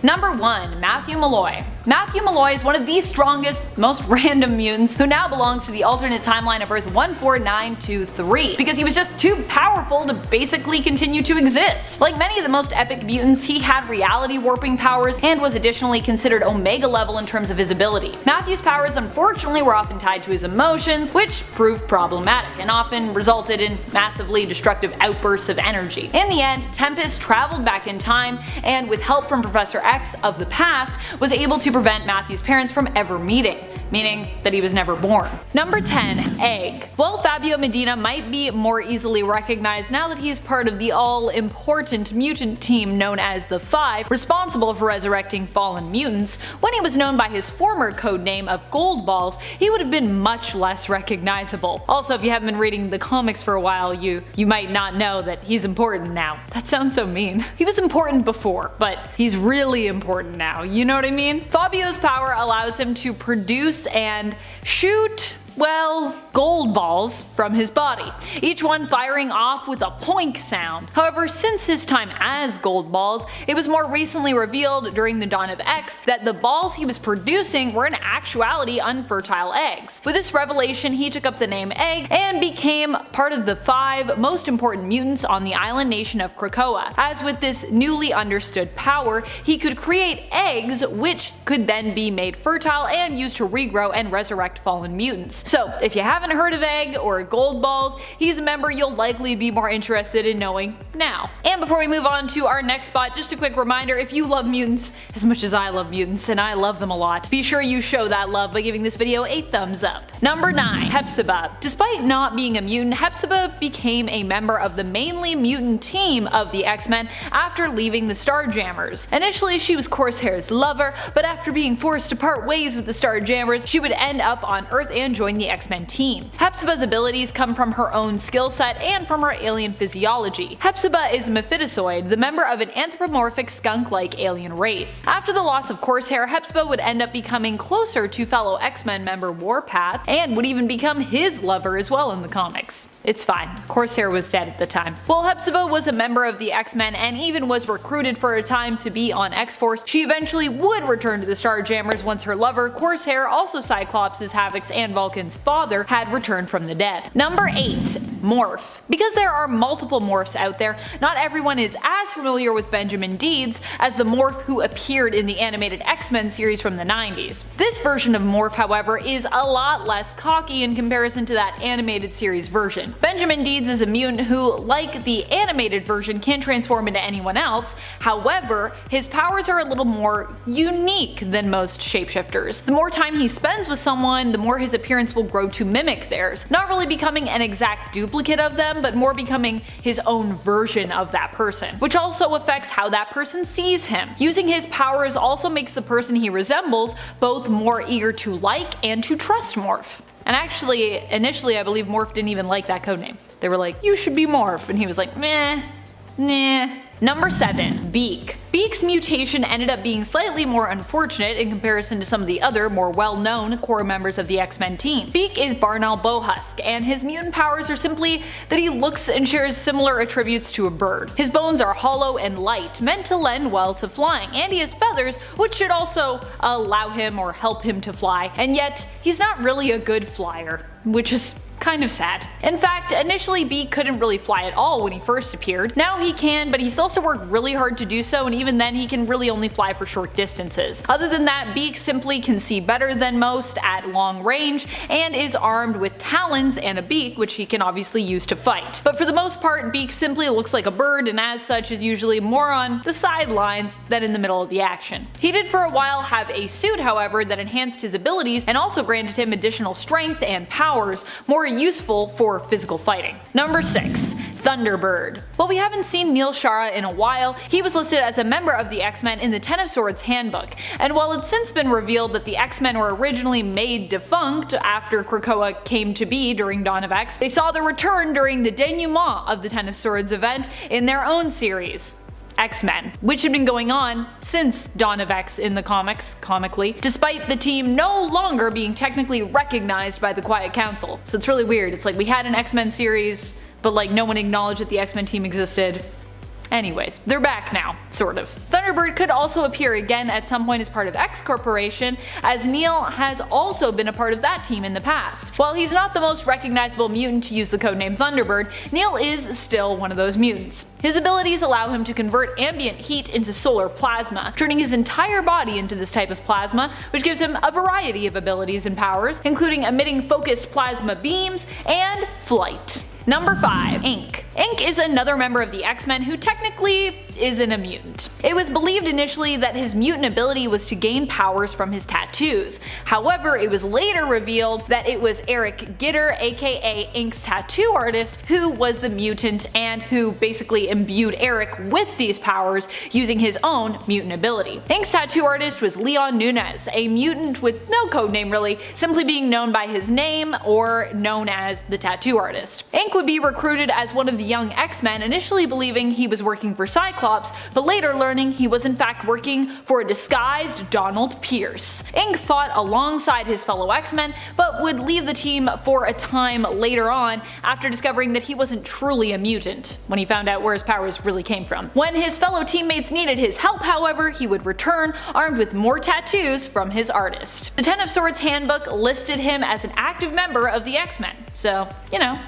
Number 1. Matthew Malloy. Matthew Malloy is one of the strongest, most random mutants who now belongs to the alternate timeline of Earth 14923 because he was just too powerful to basically continue to exist. Like many of the most epic mutants, he had reality warping powers and was additionally considered Omega level in terms of his ability. Matthew's powers unfortunately were often tied to his emotions, which proved problematic and often resulted in massively destructive outbursts of energy. In the end, Tempest traveled back in time and with help from Professor X of the past was able to prevent Matthew's parents from ever meeting, meaning that he was never born. Number 10. Egg. While Fabio Medina might be more easily recognized now that he is part of the all-important mutant team known as the Five, responsible for resurrecting fallen mutants, when he was known by his former codename of Goldballs, he would have been much less recognizable. Also, if you haven't been reading the comics for a while, you might not know that he's important now. That sounds so mean. He was important before, but he's really important now, you know what I mean? Fabio's power allows him to produce and shoot, well, gold balls from his body, each one firing off with a poink sound. However, since his time as Gold Balls, it was more recently revealed during the dawn of X that the balls he was producing were in actuality unfertile eggs. With this revelation, he took up the name Egg and became part of the 5 most important mutants on the island nation of Krakoa. As with this newly understood power, he could create eggs which could then be made fertile and used to regrow and resurrect fallen mutants. So if you haven't heard of Egg or Gold Balls, he's a member you'll likely be more interested in knowing now. And before we move on to our next spot, just a quick reminder, if you love mutants as much as I love mutants, and I love them a lot, be sure you show that love by giving this video a thumbs up. Number 9. Hepzibah. Despite not being a mutant, Hepzibah became a member of the mainly mutant team of the X-Men after leaving the Starjammers. Initially, she was Corsair's lover, but after being forced to part ways with the Starjammers, she would end up on Earth and join the X-Men team. Hepzibah's abilities come from her own skill set and from her alien physiology. Hepzibah is a Mephistoid, the member of an anthropomorphic skunk-like alien race. After the loss of Corsair, Hepzibah would end up becoming closer to fellow X-Men member Warpath, and would even become his lover as well in the comics. It's fine, Corsair was dead at the time. While Hepzibah was a member of the X-Men and even was recruited for a time to be on X-Force, she eventually would return to the Starjammers once her lover, Corsair, also Cyclops' Havoc's and Vulcan's father, had returned from the dead. Number 8. Morph. Because there are multiple Morphs out there, not everyone is as familiar with Benjamin Deeds as the Morph who appeared in the animated X-Men series from the 90s. This version of Morph, however, is a lot less cocky in comparison to that animated series version. Benjamin Deeds is a mutant who, like the animated version, can transform into anyone else. However, his powers are a little more unique than most shapeshifters. The more time he spends with someone, the more his appearance will grow to mimic theirs, not really becoming an exact duplicate of them, but more becoming his own version of that person, which also affects how that person sees him. Using his powers also makes the person he resembles both more eager to like and to trust Morph. And actually, initially I believe Morph didn't even like that codename. They were like, you should be Morph, and he was like, meh, nah. Number 7. Beak. Beak's mutation ended up being slightly more unfortunate in comparison to some of the other, more well-known core members of the X-Men team. Beak is Barnal Bowhusk, and his mutant powers are simply that he looks and shares similar attributes to a bird. His bones are hollow and light, meant to lend well to flying, and he has feathers, which should also allow him or help him to fly, and yet he's not really a good flyer, which is kind of sad. In fact, initially Beak couldn't really fly at all when he first appeared. Now he can, but he still has to work really hard to do so, and even then he can really only fly for short distances. Other than that, Beak simply can see better than most at long range, and is armed with talons and a beak, which he can obviously use to fight. But for the most part, Beak simply looks like a bird, and as such is usually more on the sidelines than in the middle of the action. He did for a while have a suit, however, that enhanced his abilities and also granted him additional strength and powers, more useful for physical fighting. Number 6. Thunderbird. While we haven't seen Neil Shara in a while, he was listed as a member of the X-Men in the Ten of Swords handbook, and while it's since been revealed that the X-Men were originally made defunct after Krakoa came to be during Dawn of X, they saw their return during the denouement of the Ten of Swords event in their own series, X-Men, which had been going on since Dawn of X in the comics, comically, despite the team no longer being technically recognized by the Quiet Council. So it's really weird. It's like we had an X-Men series, but like no one acknowledged that the X-Men team existed. Anyways, they're back now, sort of. Thunderbird could also appear again at some point as part of X Corporation, as Neil has also been a part of that team in the past. While he's not the most recognizable mutant to use the codename Thunderbird, Neil is still one of those mutants. His abilities allow him to convert ambient heat into solar plasma, turning his entire body into this type of plasma, which gives him a variety of abilities and powers, including emitting focused plasma beams and flight. Number 5. Ink. Ink is another member of the X-Men who technically isn't a mutant. It was believed initially that his mutant ability was to gain powers from his tattoos. However, it was later revealed that it was Eric Gitter, aka Ink's tattoo artist, who was the mutant and who basically imbued Eric with these powers using his own mutant ability. Ink's tattoo artist was Leon Nunez, a mutant with no codename really, simply being known by his name or known as the tattoo artist. Ink would be recruited as one of the young X-Men, initially believing he was working for Cyclops, but later learning he was in fact working for a disguised Donald Pierce. Ink fought alongside his fellow X-Men, but would leave the team for a time later on after discovering that he wasn't truly a mutant, when he found out where his powers really came from. When his fellow teammates needed his help, however, he would return armed with more tattoos from his artist. The Ten of Swords handbook listed him as an active member of the X-Men, so, you know.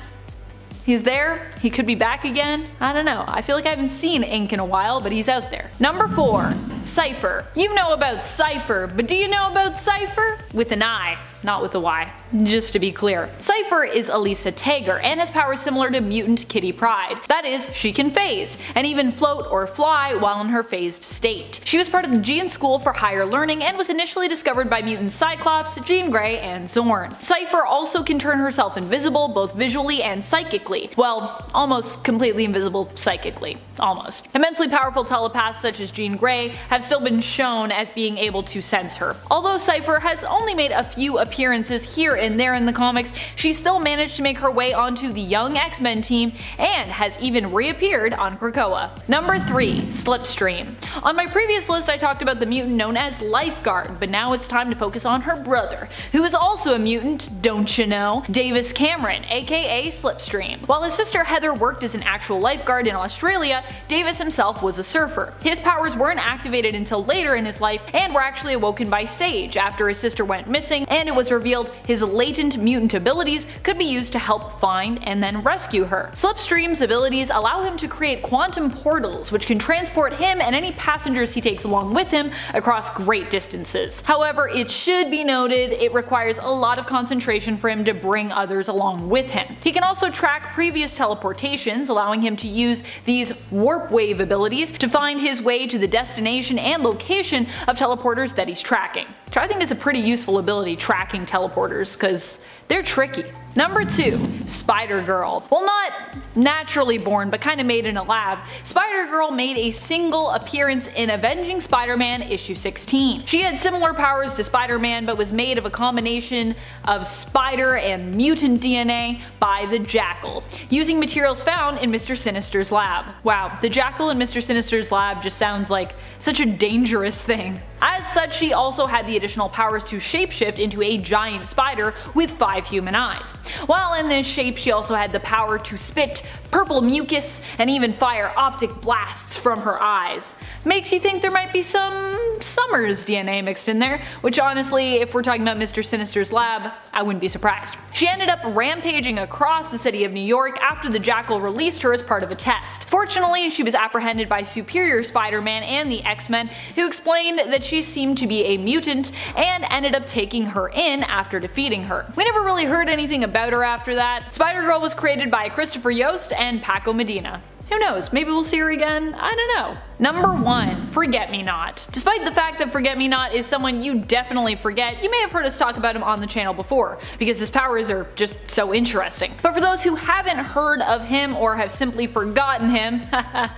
He's there, he could be back again, I don't know. I feel like I haven't seen Ink in a while, but he's out there. Number 4. Cypher. You know about Cypher, but do you know about Cypher? With an I, not with a Y. Just to be clear. Cypher is Elisa Tager and has powers similar to mutant Kitty Pryde. That is, she can phase, and even float or fly while in her phased state. She was part of the Gene School for Higher Learning and was initially discovered by mutant Cyclops, Jean Grey, and Zorn. Cypher also can turn herself invisible both visually and psychically. Well, almost completely invisible psychically. Almost. Immensely powerful telepaths such as Jean Grey have still been shown as being able to sense her. Although Cypher has only made a few appearances here and there in the comics, she still managed to make her way onto the young X-Men team and has even reappeared on Krakoa. Number 3. Slipstream. On my previous list I talked about the mutant known as Lifeguard, but now it's time to focus on her brother, who is also a mutant, don't you know, Davis Cameron, aka Slipstream. While his sister Heather worked as an actual lifeguard in Australia, Davis himself was a surfer. His powers weren't activated until later in his life and were actually awoken by Sage after his sister went missing, and it was revealed his latent mutant abilities could be used to help find and then rescue her. Slipstream's abilities allow him to create quantum portals which can transport him and any passengers he takes along with him across great distances. However, it should be noted it requires a lot of concentration for him to bring others along with him. He can also track previous teleportations, allowing him to use these warp wave abilities to find his way to the destination and location of teleporters that he's tracking. Which I think is a pretty useful ability, tracking teleporters, because they're tricky. Number 2. Spider-Girl. Well, not naturally born, but kinda made in a lab, Spider-Girl made a single appearance in Avenging Spider-Man issue 16. She had similar powers to Spider-Man, but was made of a combination of spider and mutant DNA by the Jackal, using materials found in Mr. Sinister's lab. Wow, the Jackal in Mr. Sinister's lab just sounds like such a dangerous thing. As such, she also had the additional powers to shapeshift into a giant spider with 5 human eyes. While in this shape, she also had the power to spit purple mucus and even fire optic blasts from her eyes. Makes you think there might be some Summers DNA mixed in there, which honestly, if we're talking about Mr. Sinister's lab, I wouldn't be surprised. She ended up rampaging across the city of New York after the Jackal released her as part of a test. Fortunately, she was apprehended by Superior Spider-Man and the X-Men, who explained that she seemed to be a mutant and ended up taking her in after defeating her. We never really heard anything about her after that. Spider-Girl was created by Christopher Yost and Paco Medina. Who knows, maybe we'll see her again, I don't know. Number 1. Forget-Me-Not. Despite the fact that Forget-Me-Not is someone you definitely forget, you may have heard us talk about him on the channel before, because his powers are just so interesting. But for those who haven't heard of him or have simply forgotten him,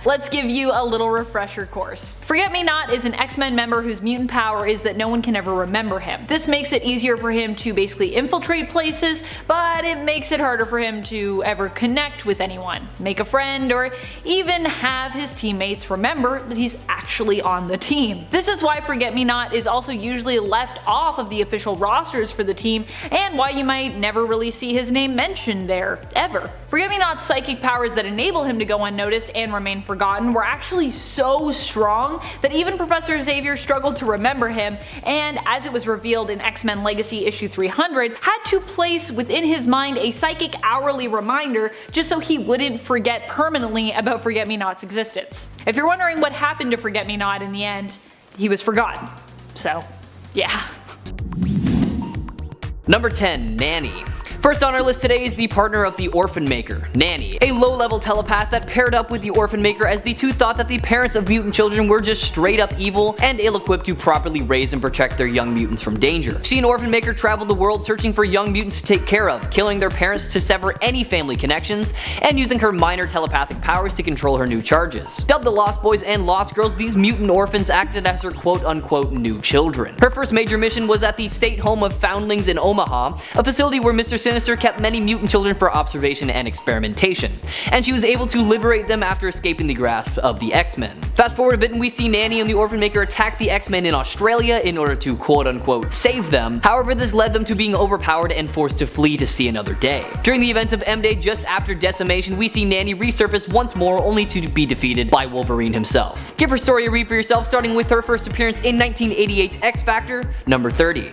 let's give you a little refresher course. Forget-Me-Not is an X-Men member whose mutant power is that no one can ever remember him. This makes it easier for him to basically infiltrate places, but it makes it harder for him to ever connect with anyone, make a friend, or even have his teammates remember that he's actually on the team. This is why Forget-Me-Not is also usually left off of the official rosters for the team, and why you might never really see his name mentioned there, ever. Forget-Me-Not's psychic powers that enable him to go unnoticed and remain forgotten were actually so strong that even Professor Xavier struggled to remember him, and as it was revealed in X-Men Legacy issue 300, had to place within his mind a psychic hourly reminder just so he wouldn't forget permanently about Forget-Me-Not's existence. If you're wondering what happened to Forget-Me-Not in the end, he was forgotten. So, yeah. Number 10. Nanny. First on our list today is the partner of the Orphan Maker, Nanny, a low-level telepath that paired up with the Orphan Maker as the two thought that the parents of mutant children were just straight up evil and ill-equipped to properly raise and protect their young mutants from danger. She and Orphan Maker traveled the world searching for young mutants to take care of, killing their parents to sever any family connections, and using her minor telepathic powers to control her new charges. Dubbed the Lost Boys and Lost Girls, these mutant orphans acted as her quote-unquote new children. Her first major mission was at the State Home of Foundlings in Omaha, a facility where Mr. Sinister kept many mutant children for observation and experimentation, and she was able to liberate them after escaping the grasp of the X-Men. Fast forward a bit and we see Nanny and the Orphan Maker attack the X-Men in Australia in order to quote-unquote save them. However, this led them to being overpowered and forced to flee to see another day. During the events of M-Day just after Decimation, we see Nanny resurface once more only to be defeated by Wolverine himself. Give her story a read for yourself, starting with her first appearance in 1988's X-Factor, number 30.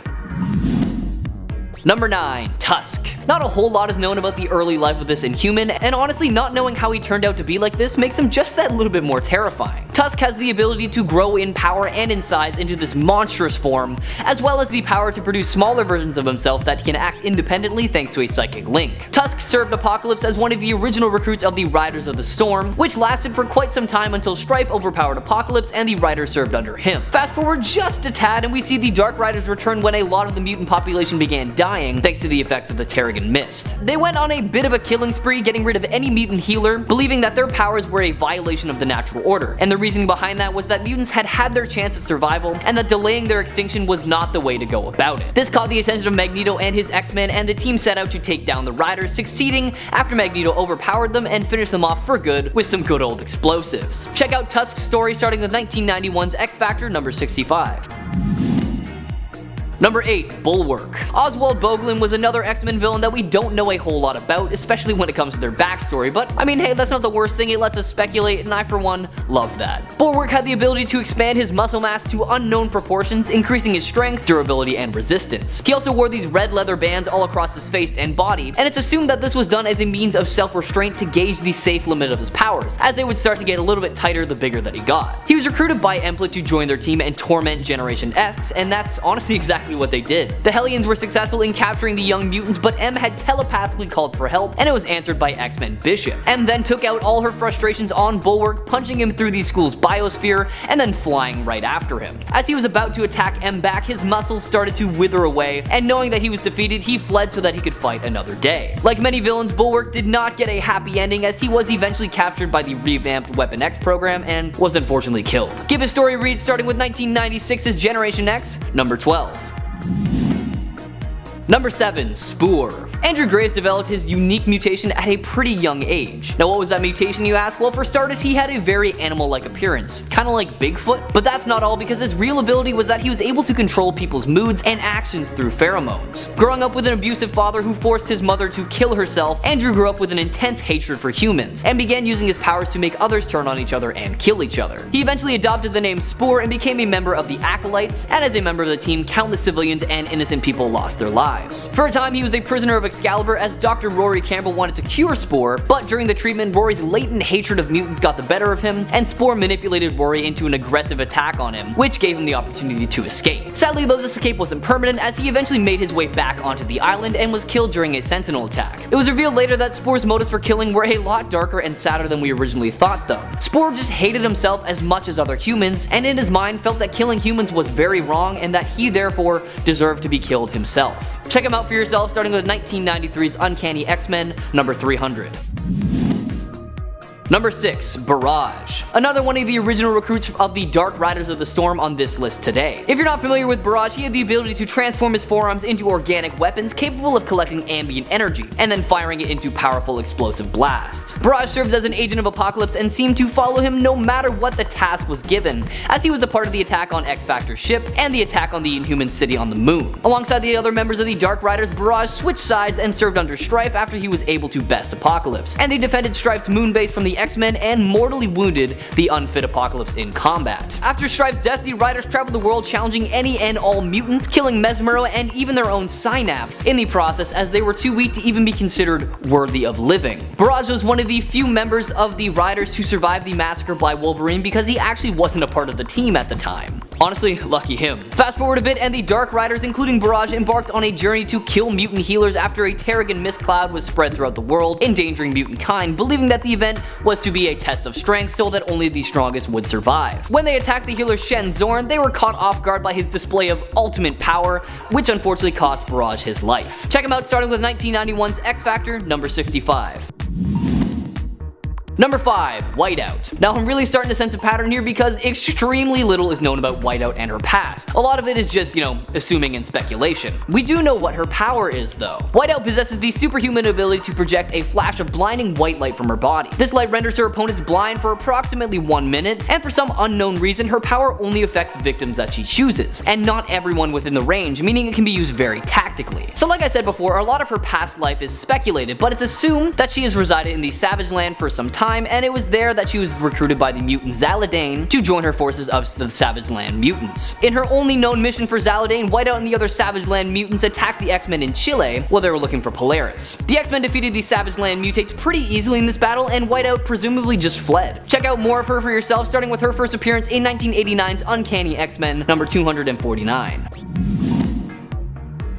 Number 9. Tusk. Not a whole lot is known about the early life of this Inhuman, and honestly not knowing how he turned out to be like this makes him just that little bit more terrifying. Tusk has the ability to grow in power and in size into this monstrous form, as well as the power to produce smaller versions of himself that can act independently thanks to a psychic link. Tusk served Apocalypse as one of the original recruits of the Riders of the Storm, which lasted for quite some time until Strife overpowered Apocalypse and the Riders served under him. Fast forward just a tad and we see the Dark Riders return when a lot of the mutant population began dying thanks to the effects of the Terrigen Mist. They went on a bit of a killing spree, getting rid of any mutant healer, believing that their powers were a violation of the natural order, and the reasoning behind that was that mutants had had their chance at survival, and that delaying their extinction was not the way to go about it. This caught the attention of Magneto and his X-Men, and the team set out to take down the Riders, succeeding after Magneto overpowered them and finished them off for good with some good old explosives. Check out Tusk's story starting with 1991's X-Factor number 65. Number 8. Bulwark. Oswald Boglin was another X-Men villain that we don't know a whole lot about, especially when it comes to their backstory, but I mean hey, that's not the worst thing, it lets us speculate, and I for one love that. Bulwark had the ability to expand his muscle mass to unknown proportions, increasing his strength, durability, and resistance. He also wore these red leather bands all across his face and body, and it's assumed that this was done as a means of self-restraint to gauge the safe limit of his powers, as they would start to get a little bit tighter the bigger that he got. He was recruited by Emplit to join their team and torment Generation X, and that's honestly exactly what they did. The Hellions were successful in capturing the young mutants, but M had telepathically called for help, and it was answered by X-Men Bishop. M then took out all her frustrations on Bulwark, punching him through the school's biosphere, and then flying right after him. As he was about to attack M back, his muscles started to wither away, and knowing that he was defeated, he fled so that he could fight another day. Like many villains, Bulwark did not get a happy ending, as he was eventually captured by the revamped Weapon X program and was unfortunately killed. Give his story a read starting with 1996's Generation X, number 12. Number 7. Spore. Andrew Graves developed his unique mutation at a pretty young age. Now what was that mutation, you ask? Well, for starters, he had a very animal-like appearance, kinda like Bigfoot, but that's not all, because his real ability was that he was able to control people's moods and actions through pheromones. Growing up with an abusive father who forced his mother to kill herself, Andrew grew up with an intense hatred for humans, and began using his powers to make others turn on each other and kill each other. He eventually adopted the name Spore and became a member of the Acolytes, and as a member of the team, countless civilians and innocent people lost their lives. For a time, he was a prisoner of Excalibur as Dr. Rory Campbell wanted to cure Spore, but during the treatment, Rory's latent hatred of mutants got the better of him, and Spore manipulated Rory into an aggressive attack on him, which gave him the opportunity to escape. Sadly, though, this escape wasn't permanent, as he eventually made his way back onto the island and was killed during a Sentinel attack. It was revealed later that Spore's motives for killing were a lot darker and sadder than we originally thought, though. Spore just hated himself as much as other humans, and in his mind felt that killing humans was very wrong and that he therefore deserved to be killed himself. Check him out for yourself, starting with 1993's Uncanny X-Men, number 300. Number 6. Barrage. Another one of the original recruits of the Dark Riders of the Storm on this list today. If you're not familiar with Barrage, he had the ability to transform his forearms into organic weapons capable of collecting ambient energy, and then firing it into powerful explosive blasts. Barrage served as an agent of Apocalypse and seemed to follow him no matter what the task was given, as he was a part of the attack on X-Factor's ship and the attack on the Inhuman city on the moon. Alongside the other members of the Dark Riders, Barrage switched sides and served under Strife after he was able to best Apocalypse, and they defended Strife's moon base from the X-Men and mortally wounded the unfit Apocalypse in combat. After Strife's death, the Riders traveled the world challenging any and all mutants, killing Mesmero and even their own Synapse in the process, as they were too weak to even be considered worthy of living. Barrage was one of the few members of the Riders to survive the massacre by Wolverine because he actually wasn't a part of the team at the time. Honestly, lucky him. Fast forward a bit and the Dark Riders, including Barrage, embarked on a journey to kill mutant healers after a Terrigen mist cloud was spread throughout the world, endangering mutant kind, believing that the event was to be a test of strength so that only the strongest would survive. When they attacked the healer Shen Zorn, they were caught off guard by his display of ultimate power, which unfortunately cost Barrage his life. Check him out starting with 1991's X-Factor, number 65. Number 5. Whiteout. Now I'm really starting to sense a pattern here because extremely little is known about Whiteout and her past. A lot of it is just, assuming and speculation. We do know what her power is though. Whiteout possesses the superhuman ability to project a flash of blinding white light from her body. This light renders her opponents blind for approximately 1 minute, and for some unknown reason her power only affects victims that she chooses, and not everyone within the range, meaning it can be used very tactically. So like I said before, a lot of her past life is speculated, but it's assumed that she has resided in the Savage Land for some time, and it was there that she was recruited by the mutant Zaladane to join her forces of the Savage Land mutants. In her only known mission for Zaladane, Whiteout and the other Savage Land mutants attacked the X-Men in Chile while they were looking for Polaris. The X-Men defeated the Savage Land mutates pretty easily in this battle, and Whiteout presumably just fled. Check out more of her for yourself, starting with her first appearance in 1989's Uncanny X-Men number 249.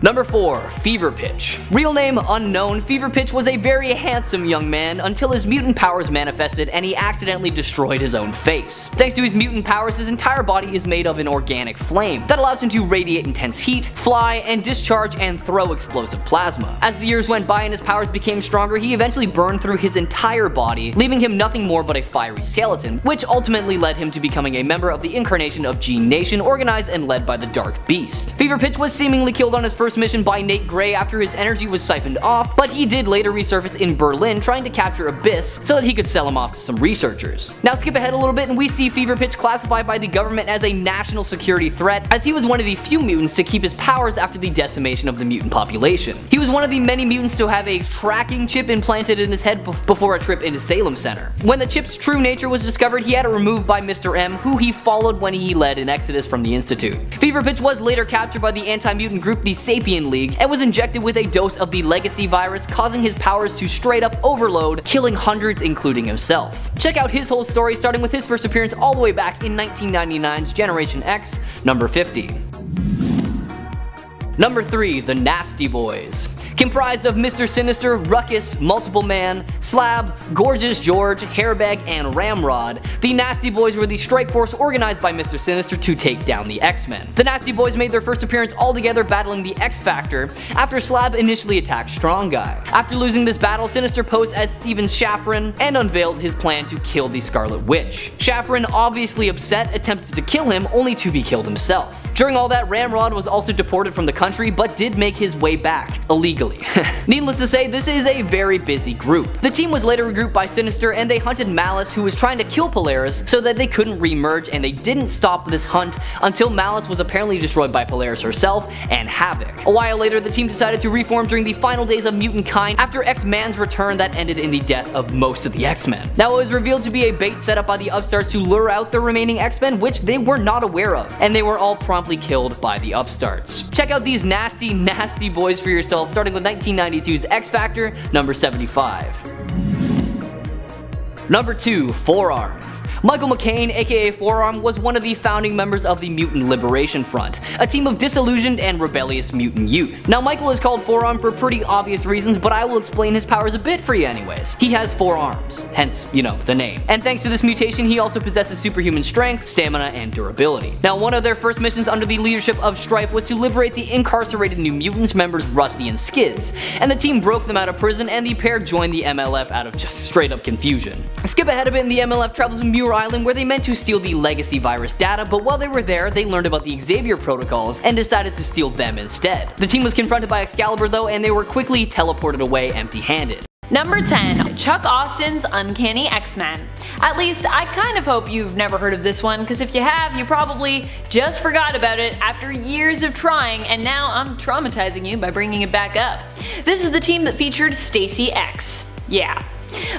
Number 4. Fever Pitch. Real name unknown, Fever Pitch was a very handsome young man until his mutant powers manifested and he accidentally destroyed his own face. Thanks to his mutant powers, his entire body is made of an organic flame that allows him to radiate intense heat, fly, and discharge and throw explosive plasma. As the years went by and his powers became stronger, he eventually burned through his entire body, leaving him nothing more but a fiery skeleton, which ultimately led him to becoming a member of the incarnation of Gene Nation, organized and led by the Dark Beast. Fever Pitch was seemingly killed on his first mission by Nate Gray after his energy was siphoned off, but he did later resurface in Berlin trying to capture Abyss so that he could sell him off to some researchers. Now skip ahead a little bit and we see Fever Pitch classified by the government as a national security threat, as he was one of the few mutants to keep his powers after the decimation of the mutant population. He was one of the many mutants to have a tracking chip implanted in his head before a trip into Salem Center. When the chip's true nature was discovered, he had it removed by Mr. M, who he followed when he led an exodus from the Institute. Fever Pitch was later captured by the anti-mutant group the Sapien League and was injected with a dose of the Legacy virus, causing his powers to straight up overload, killing hundreds including himself. Check out his whole story starting with his first appearance all the way back in 1999's Generation X, number 50. Number 3. The Nasty Boys. Comprised of Mr. Sinister, Ruckus, Multiple Man, Slab, Gorgeous George, Hairbag, and Ramrod, the Nasty Boys were the strike force organized by Mr. Sinister to take down the X-Men. The Nasty Boys made their first appearance all together battling the X-Factor after Slab initially attacked Strong Guy. After losing this battle, Sinister posed as Steven Shafran and unveiled his plan to kill the Scarlet Witch. Shafran, obviously upset, attempted to kill him only to be killed himself. During all that, Ramrod was also deported from the country but did make his way back, illegally. Needless to say, this is a very busy group. The team was later regrouped by Sinister and they hunted Malice, who was trying to kill Polaris so that they couldn't remerge, and they didn't stop this hunt until Malice was apparently destroyed by Polaris herself and Havoc. A while later, the team decided to reform during the final days of mutant kind after X-Man's return that ended in the death of most of the X-Men. Now it was revealed to be a bait set up by the upstarts to lure out the remaining X-Men, which they were not aware of, and they were all promptly killed by the upstarts. Check out these nasty, nasty boys for yourself, starting with 1992's X-Factor, number 75. Number 2. Forearm. Michael McCain, aka Forearm, was one of the founding members of the Mutant Liberation Front, a team of disillusioned and rebellious mutant youth. Now Michael is called Forearm for pretty obvious reasons, but I will explain his powers a bit for you anyways. He has 4 arms, hence, you know, the name. And thanks to this mutation, he also possesses superhuman strength, stamina, and durability. Now one of their first missions under the leadership of Strife was to liberate the incarcerated New Mutants members Rusty and Skids, and the team broke them out of prison and the pair joined the MLF out of just straight up confusion. Skip ahead a bit and the MLF travels to Muir Island where they meant to steal the legacy virus data, but while they were there, they learned about the Xavier protocols and decided to steal them instead. The team was confronted by Excalibur though, and they were quickly teleported away empty-handed. Number 10. Chuck Austin's Uncanny X-Men. At least, I kind of hope you've never heard of this one, because if you have, you probably just forgot about it after years of trying, and now I'm traumatizing you by bringing it back up. This is the team that featured Stacy X. Yeah.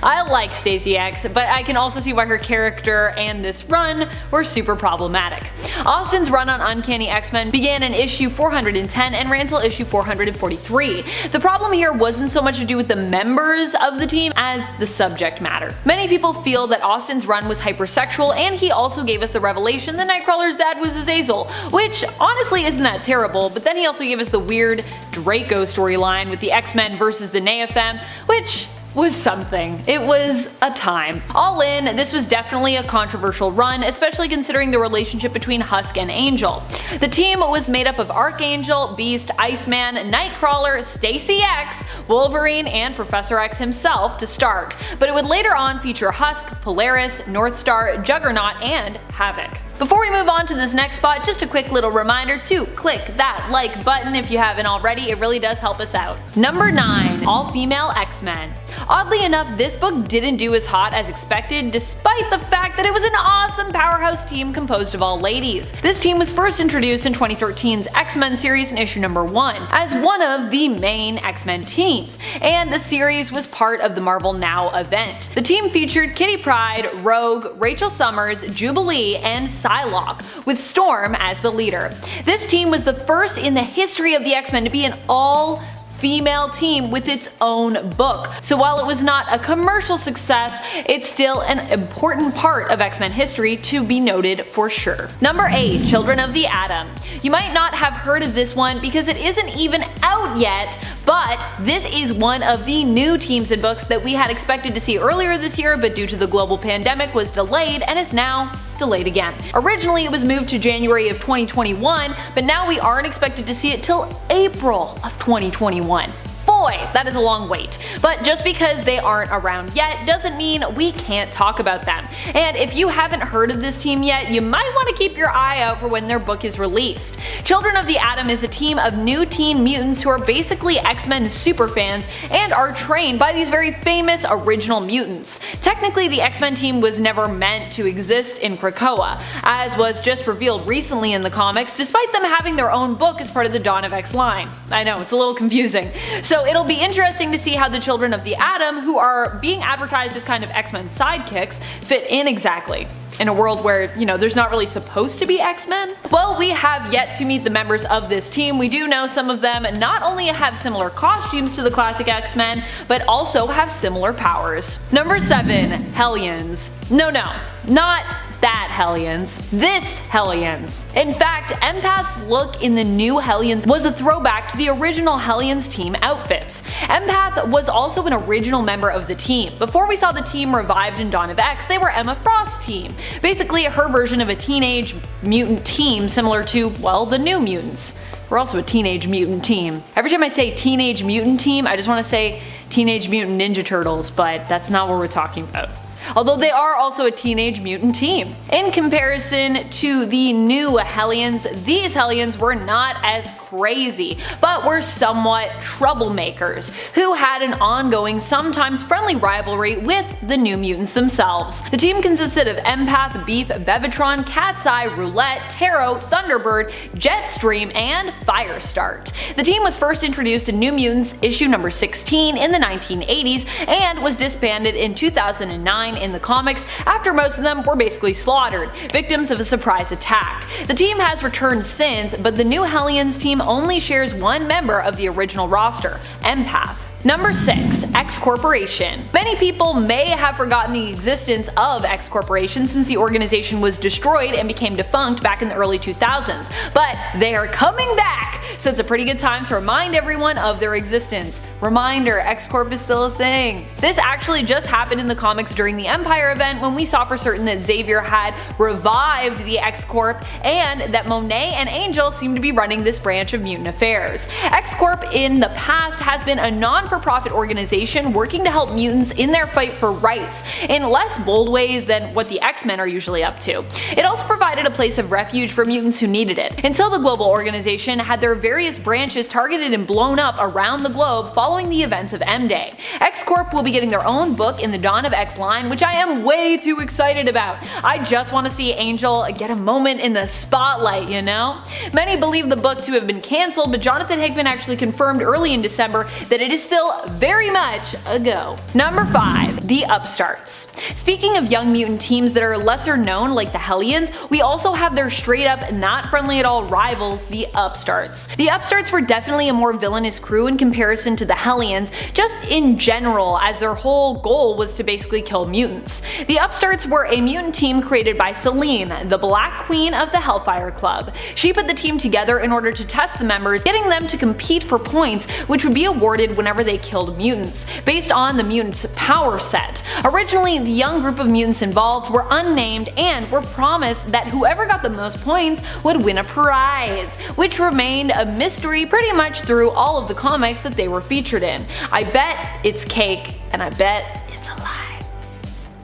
I like Stacy X, but I can also see why her character and this run were super problematic. Austin's run on Uncanny X-Men began in issue 410 and ran till issue 443. The problem here wasn't so much to do with the members of the team as the subject matter. Many people feel that Austin's run was hypersexual, and he also gave us the revelation that Nightcrawler's dad was Azazel, which honestly isn't that terrible, but then he also gave us the weird Draco storyline with the X-Men versus the NeoFem, which was something. It was a time. All in, this was definitely a controversial run, especially considering the relationship between Husk and Angel. The team was made up of Archangel, Beast, Iceman, Nightcrawler, Stacy X, Wolverine, and Professor X himself to start, but it would later on feature Husk, Polaris, Northstar, Juggernaut, and Havoc. Before we move on to this next spot, just a quick little reminder to click that like button if you haven't already, it really does help us out. Number 9. All-Female X-Men. Oddly enough, this book didn't do as hot as expected, despite the fact that it was an awesome powerhouse team composed of all ladies. This team was first introduced in 2013's X-Men series in issue number 1, as one of the main X-Men teams, and the series was part of the Marvel Now event. The team featured Kitty Pryde, Rogue, Rachel Summers, Jubilee, and Psylocke, with Storm as the leader. This team was the first in the history of the X-Men to be an all-female team with its own book. So while it was not a commercial success, it's still an important part of X-Men history to be noted for sure. Number 8. Children of the Atom. You might not have heard of this one because it isn't even out yet, but this is one of the new teams and books that we had expected to see earlier this year, but due to the global pandemic was delayed and is now delayed again. Originally it was moved to January of 2021, but now we aren't expected to see it till April of 2021. Boy, that is a long wait. But just because they aren't around yet doesn't mean we can't talk about them. And if you haven't heard of this team yet, you might want to keep your eye out for when their book is released. Children of the Atom is a team of new teen mutants who are basically X-Men superfans and are trained by these very famous original mutants. Technically, the X-Men team was never meant to exist in Krakoa, as was just revealed recently in the comics, despite them having their own book as part of the Dawn of X line. I know, it's a little confusing. So it'll be interesting to see how the Children of the Atom, who are being advertised as kind of X-Men sidekicks, fit in exactly. In a world where, you know, there's not really supposed to be X-Men? Well, we have yet to meet the members of this team. We do know some of them not only have similar costumes to the classic X-Men, but also have similar powers. Number 7. Hellions. No, not that Hellions. This Hellions. In fact, Empath's look in the new Hellions was a throwback to the original Hellions team outfits. Empath was also an original member of the team. Before we saw the team revived in Dawn of X, they were Emma Frost's team. Basically her version of a teenage mutant team similar to, well, the New Mutants. We're also a teenage mutant team. Every time I say teenage mutant team, I just want to say Teenage Mutant Ninja Turtles, but that's not what we're talking about. Although they are also a teenage mutant team. In comparison to the new Hellions, these Hellions were not as crazy, but were somewhat troublemakers, who had an ongoing, sometimes friendly rivalry with the New Mutants themselves. The team consisted of Empath, Beef, Bevatron, Cat's Eye, Roulette, Taro, Thunderbird, Jetstream, and Firestart. The team was first introduced in New Mutants issue number 16 in the 1980s and was disbanded in 2009 in the comics after most of them were basically slaughtered, victims of a surprise attack. The team has returned since, but the new Hellions team only shares one member of the original roster, Empath. Number 6. X-Corporation. Many people may have forgotten the existence of X-Corporation since the organization was destroyed and became defunct back in the early 2000s, but they are coming back, so it's a pretty good time to remind everyone of their existence. Reminder, X-Corp is still a thing. This actually just happened in the comics during the Empire event when we saw for certain that Xavier had revived the X-Corp and that Monet and Angel seem to be running this branch of mutant affairs. X-Corp in the past has been a non-for-profit organization working to help mutants in their fight for rights in less bold ways than what the X-Men are usually up to. It also provided a place of refuge for mutants who needed it, until the global organization had their various branches targeted and blown up around the globe following the events of M-Day. X-Corp will be getting their own book in the Dawn of X line, which I am way too excited about. I just want to see Angel get a moment in the spotlight, you know? Many believe the book to have been cancelled, but Jonathan Hickman actually confirmed early in December that it is still very much a go. Number 5. The Upstarts. Speaking of young mutant teams that are lesser known like the Hellions, we also have their straight up not friendly at all rivals, the Upstarts. The Upstarts were definitely a more villainous crew in comparison to the Hellions, just in general, as their whole goal was to basically kill mutants. The Upstarts were a mutant team created by Selene, the Black Queen of the Hellfire Club. She put the team together in order to test the members, getting them to compete for points which would be awarded whenever they killed mutants, based on the mutants' power set. Originally, the young group of mutants involved were unnamed and were promised that whoever got the most points would win a prize, which remained a mystery pretty much through all of the comics that they were featured in. I bet it's cake, and I bet it's a lie.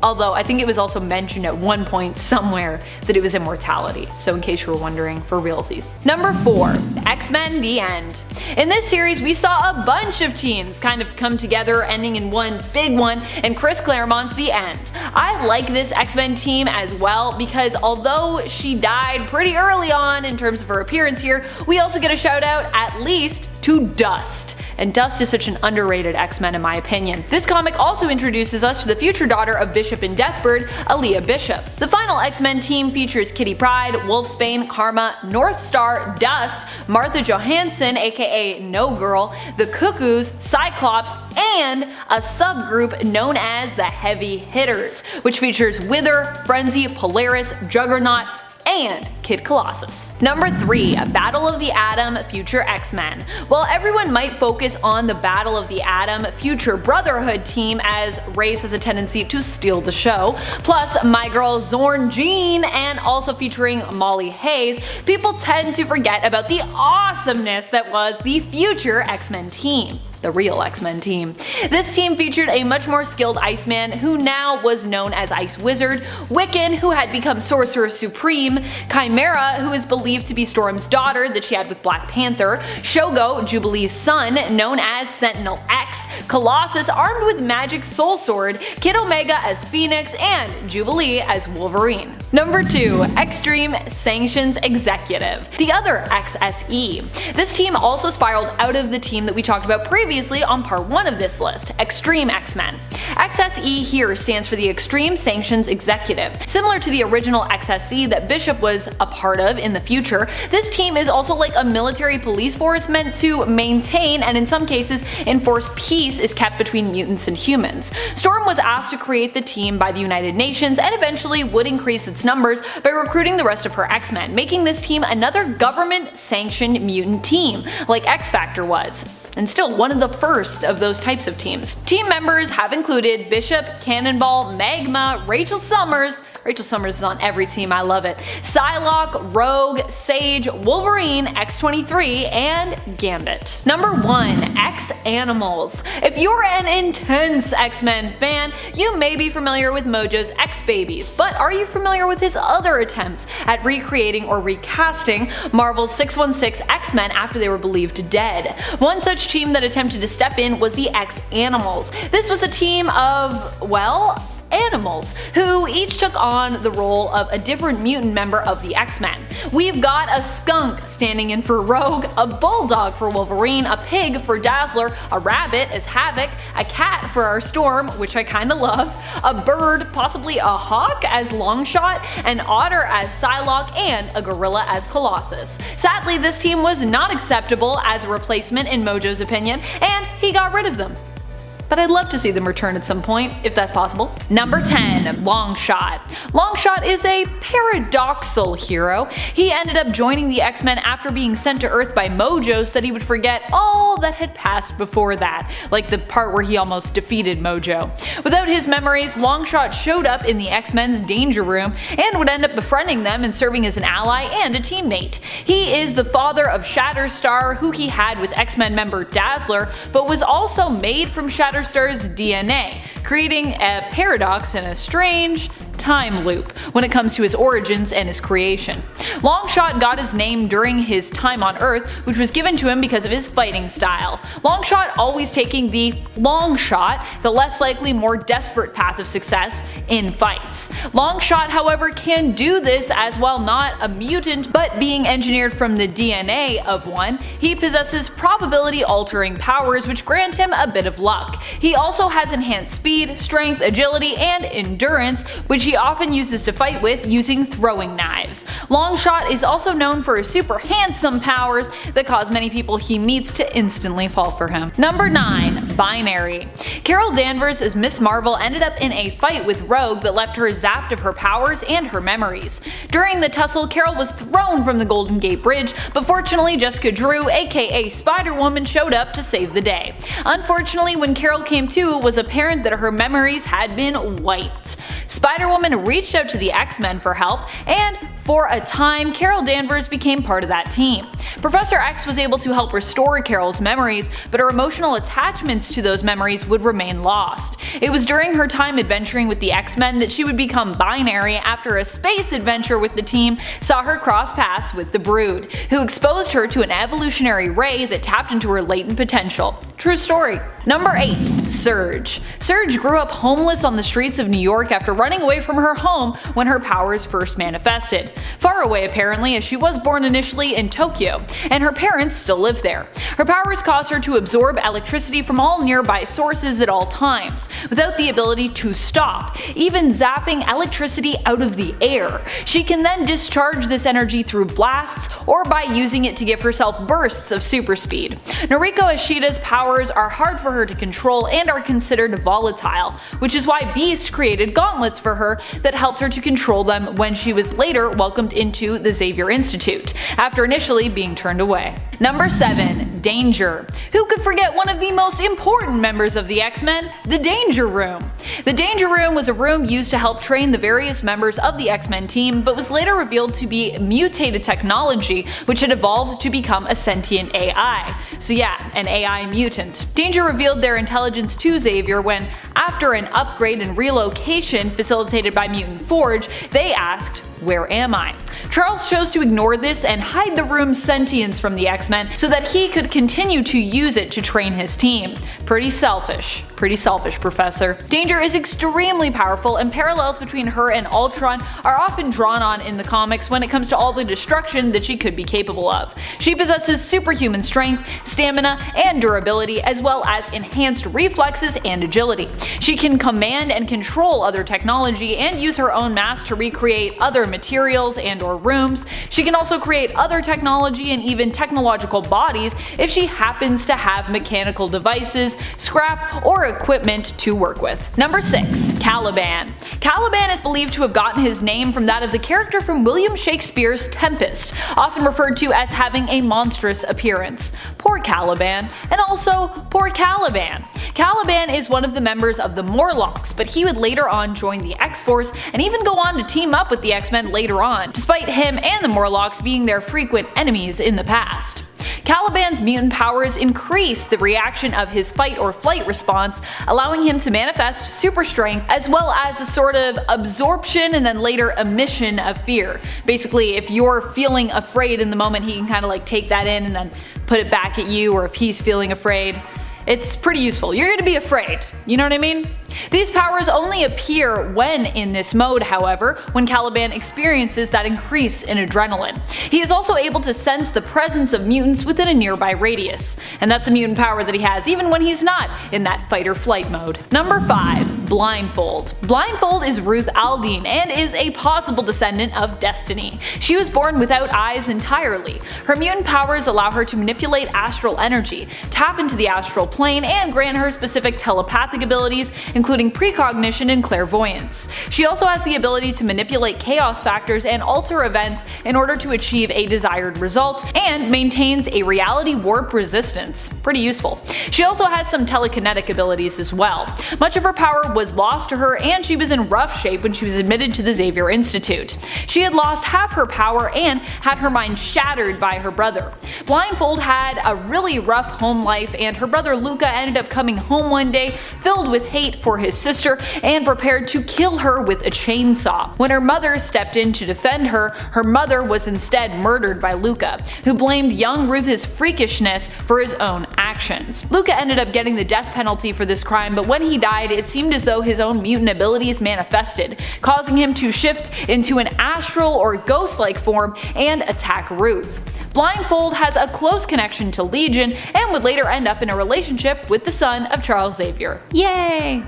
Although I think it was also mentioned at one point somewhere that it was immortality, so in case you were wondering, for realsies. Number 4. X-Men The End. In this series we saw a bunch of teams kind of come together, ending in one big one, and Chris Claremont's The End. I like this X-Men team as well because although she died pretty early on in terms of her appearance here, we also get a shout out at least to Dust. And Dust is such an underrated X-Men in my opinion. This comic also introduces us to the future daughter of Bishop and Deathbird, Aaliyah Bishop. The final X-Men team features Kitty Pryde, Wolfsbane, Karma, North Star, Dust, Martha Johansson aka No Girl, the Cuckoos, Cyclops, and a subgroup known as the Heavy Hitters, which features Wither, Frenzy, Polaris, Juggernaut, and Kid Colossus. Number 3. Battle of the Atom Future X-Men. While everyone might focus on the Battle of the Atom Future Brotherhood team, as Raze has a tendency to steal the show, plus my girl Zorn Jean and also featuring Molly Hayes, people tend to forget about the awesomeness that was the Future X-Men team. The real X-Men team. This team featured a much more skilled Iceman, who now was known as Ice Wizard, Wiccan, who had become Sorcerer Supreme, Chimera, who is believed to be Storm's daughter that she had with Black Panther, Shogo, Jubilee's son, known as Sentinel X, Colossus armed with Magic Soul Sword, Kid Omega as Phoenix, and Jubilee as Wolverine. Number 2. Extreme Sanctions Executive. The other XSE. This team also spiraled out of the team that we talked about previously on part 1 of this list, Extreme X-Men. XSE here stands for the Extreme Sanctions Executive. Similar to the original XSE that Bishop was a part of in the future, this team is also like a military police force meant to maintain and in some cases enforce peace is kept between mutants and humans. Storm was asked to create the team by the United Nations and eventually would increase its numbers by recruiting the rest of her X-Men, making this team another government-sanctioned mutant team, like X-Factor was, and still one of the first of those types of teams. Team members have included Bishop, Cannonball, Magma, Rachel Summers is on every team, I love it, Psylocke, Rogue, Sage, Wolverine, X-23, and Gambit. Number 1. X-Animals. If you're an intense X-Men fan, you may be familiar with Mojo's X-Babies, but are you familiar with his other attempts at recreating or recasting Marvel's 616 X-Men after they were believed dead? One such team that attempted to step in was the X-Animals. This was a team of, well, animals, who each took on the role of a different mutant member of the X-Men. We've got a skunk standing in for Rogue, a bulldog for Wolverine, a pig for Dazzler, a rabbit as Havoc, a cat for our Storm, which I kinda love, a bird, possibly a hawk as Longshot, an otter as Psylocke, and a gorilla as Colossus. Sadly, this team was not acceptable as a replacement in Mojo's opinion, and he got rid of them. But I'd love to see them return at some point, if that's possible. Number 10. Longshot. Longshot is a paradoxal hero. He ended up joining the X-Men after being sent to Earth by Mojo so that he would forget all that had passed before that, like the part where he almost defeated Mojo. Without his memories, Longshot showed up in the X-Men's danger room and would end up befriending them and serving as an ally and a teammate. He is the father of Shatterstar, who he had with X-Men member Dazzler, but was also made from Shatterstar's DNA, creating a paradox and a strange time loop when it comes to his origins and his creation. Longshot got his name during his time on Earth, which was given to him because of his fighting style. Longshot always taking the long shot, the less likely, more desperate path of success in fights. Longshot, however, can do this as while not a mutant but being engineered from the DNA of one, he possesses probability altering powers which grant him a bit of luck. He also has enhanced speed, strength, agility, and endurance, which he often uses to fight with using throwing knives. Longshot is also known for his super handsome powers that cause many people he meets to instantly fall for him. Number 9. Binary. Carol Danvers as Miss Marvel ended up in a fight with Rogue that left her zapped of her powers and her memories. During the tussle, Carol was thrown from the Golden Gate Bridge, but fortunately Jessica Drew, aka Spider-Woman, showed up to save the day. Unfortunately, when Carol came to, it was apparent that her memories had been wiped. Spider-Woman reached out to the X-Men for help, and for a time, Carol Danvers became part of that team. Professor X was able to help restore Carol's memories, but her emotional attachments to those memories would remain lost. It was during her time adventuring with the X-Men that she would become binary after a space adventure with the team saw her cross paths with the Brood, who exposed her to an evolutionary ray that tapped into her latent potential. True story. Number 8. Surge. Surge grew up homeless on the streets of New York after running away from her home when her powers first manifested. Far away apparently, as she was born initially in Tokyo, and her parents still live there. Her powers caused her to absorb electricity from all nearby sources at all times, without the ability to stop, even zapping electricity out of the air. She can then discharge this energy through blasts or by using it to give herself bursts of super speed. Noriko Ashida's powers are hard for her to control and are considered volatile, which is why Beast created gauntlets for her that helped her to control them when she was later welcomed into the Xavier Institute, after initially being turned away. Number 7. Danger. Who could forget one of the most important members of the X-Men? The Danger Room. The Danger Room was a room used to help train the various members of the X-Men team, but was later revealed to be mutated technology which had evolved to become a sentient AI. So yeah, an AI mutant. Danger revealed their intelligence to Xavier when, after an upgrade and relocation facilitated by Mutant Forge, they asked, "Where am I?" Charles chose to ignore this and hide the room's sentience from the X-Men so that he could continue to use it to train his team. Pretty selfish, Professor. Danger is extremely powerful, and parallels between her and Ultron are often drawn on in the comics when it comes to all the destruction that she could be capable of. She possesses superhuman strength, stamina, and durability, as well as enhanced reflexes and agility. She can command and control other technology and use her own mass to recreate other materials and/or rooms. She can also create other technology and even technological bodies if she happens to have mechanical devices, scrap, or equipment to work with. Number 6. Caliban. Caliban is believed to have gotten his name from that of the character from William Shakespeare's Tempest, often referred to as having a monstrous appearance. Poor Caliban, and also poor Caliban. Caliban is one of the members of the Morlocks, but he would later on join the X-Force and even go on to team up with the X-Men later on, despite him and the Morlocks being their frequent enemies in the past. Caliban's mutant powers increase the reaction of his fight or flight response, allowing him to manifest super strength as well as a sort of absorption and then later emission of fear. Basically, if you're feeling afraid in the moment, he can kind of like take that in and then put it back at you, or if he's feeling afraid. It's pretty useful. You're gonna be afraid, you know what I mean? These powers only appear when in this mode, however, when Caliban experiences that increase in adrenaline. He is also able to sense the presence of mutants within a nearby radius, and that's a mutant power that he has even when he's not in that fight or flight mode. Number 5. Blindfold. Blindfold is Ruth Aldine and is a possible descendant of Destiny. She was born without eyes entirely. Her mutant powers allow her to manipulate astral energy, tap into the astral plane, and grant her specific telepathic abilities, including precognition and clairvoyance. She also has the ability to manipulate chaos factors and alter events in order to achieve a desired result, and maintains a reality warp resistance. Pretty useful. She also has some telekinetic abilities as well. Much of her power was lost to her, and she was in rough shape when she was admitted to the Xavier Institute. She had lost half her power and had her mind shattered by her brother. Blindfold had a really rough home life, and her brother Luca ended up coming home one day filled with hate for his sister and prepared to kill her with a chainsaw. When her mother stepped in to defend her, her mother was instead murdered by Luca, who blamed young Ruth's freakishness for his own actions. Luca ended up getting the death penalty for this crime, but when he died, it seemed as though his own mutant abilities manifested, causing him to shift into an astral or ghost-like form and attack Ruth. Blindfold has a close connection to Legion and would later end up in a relationship with the son of Charles Xavier. Yay!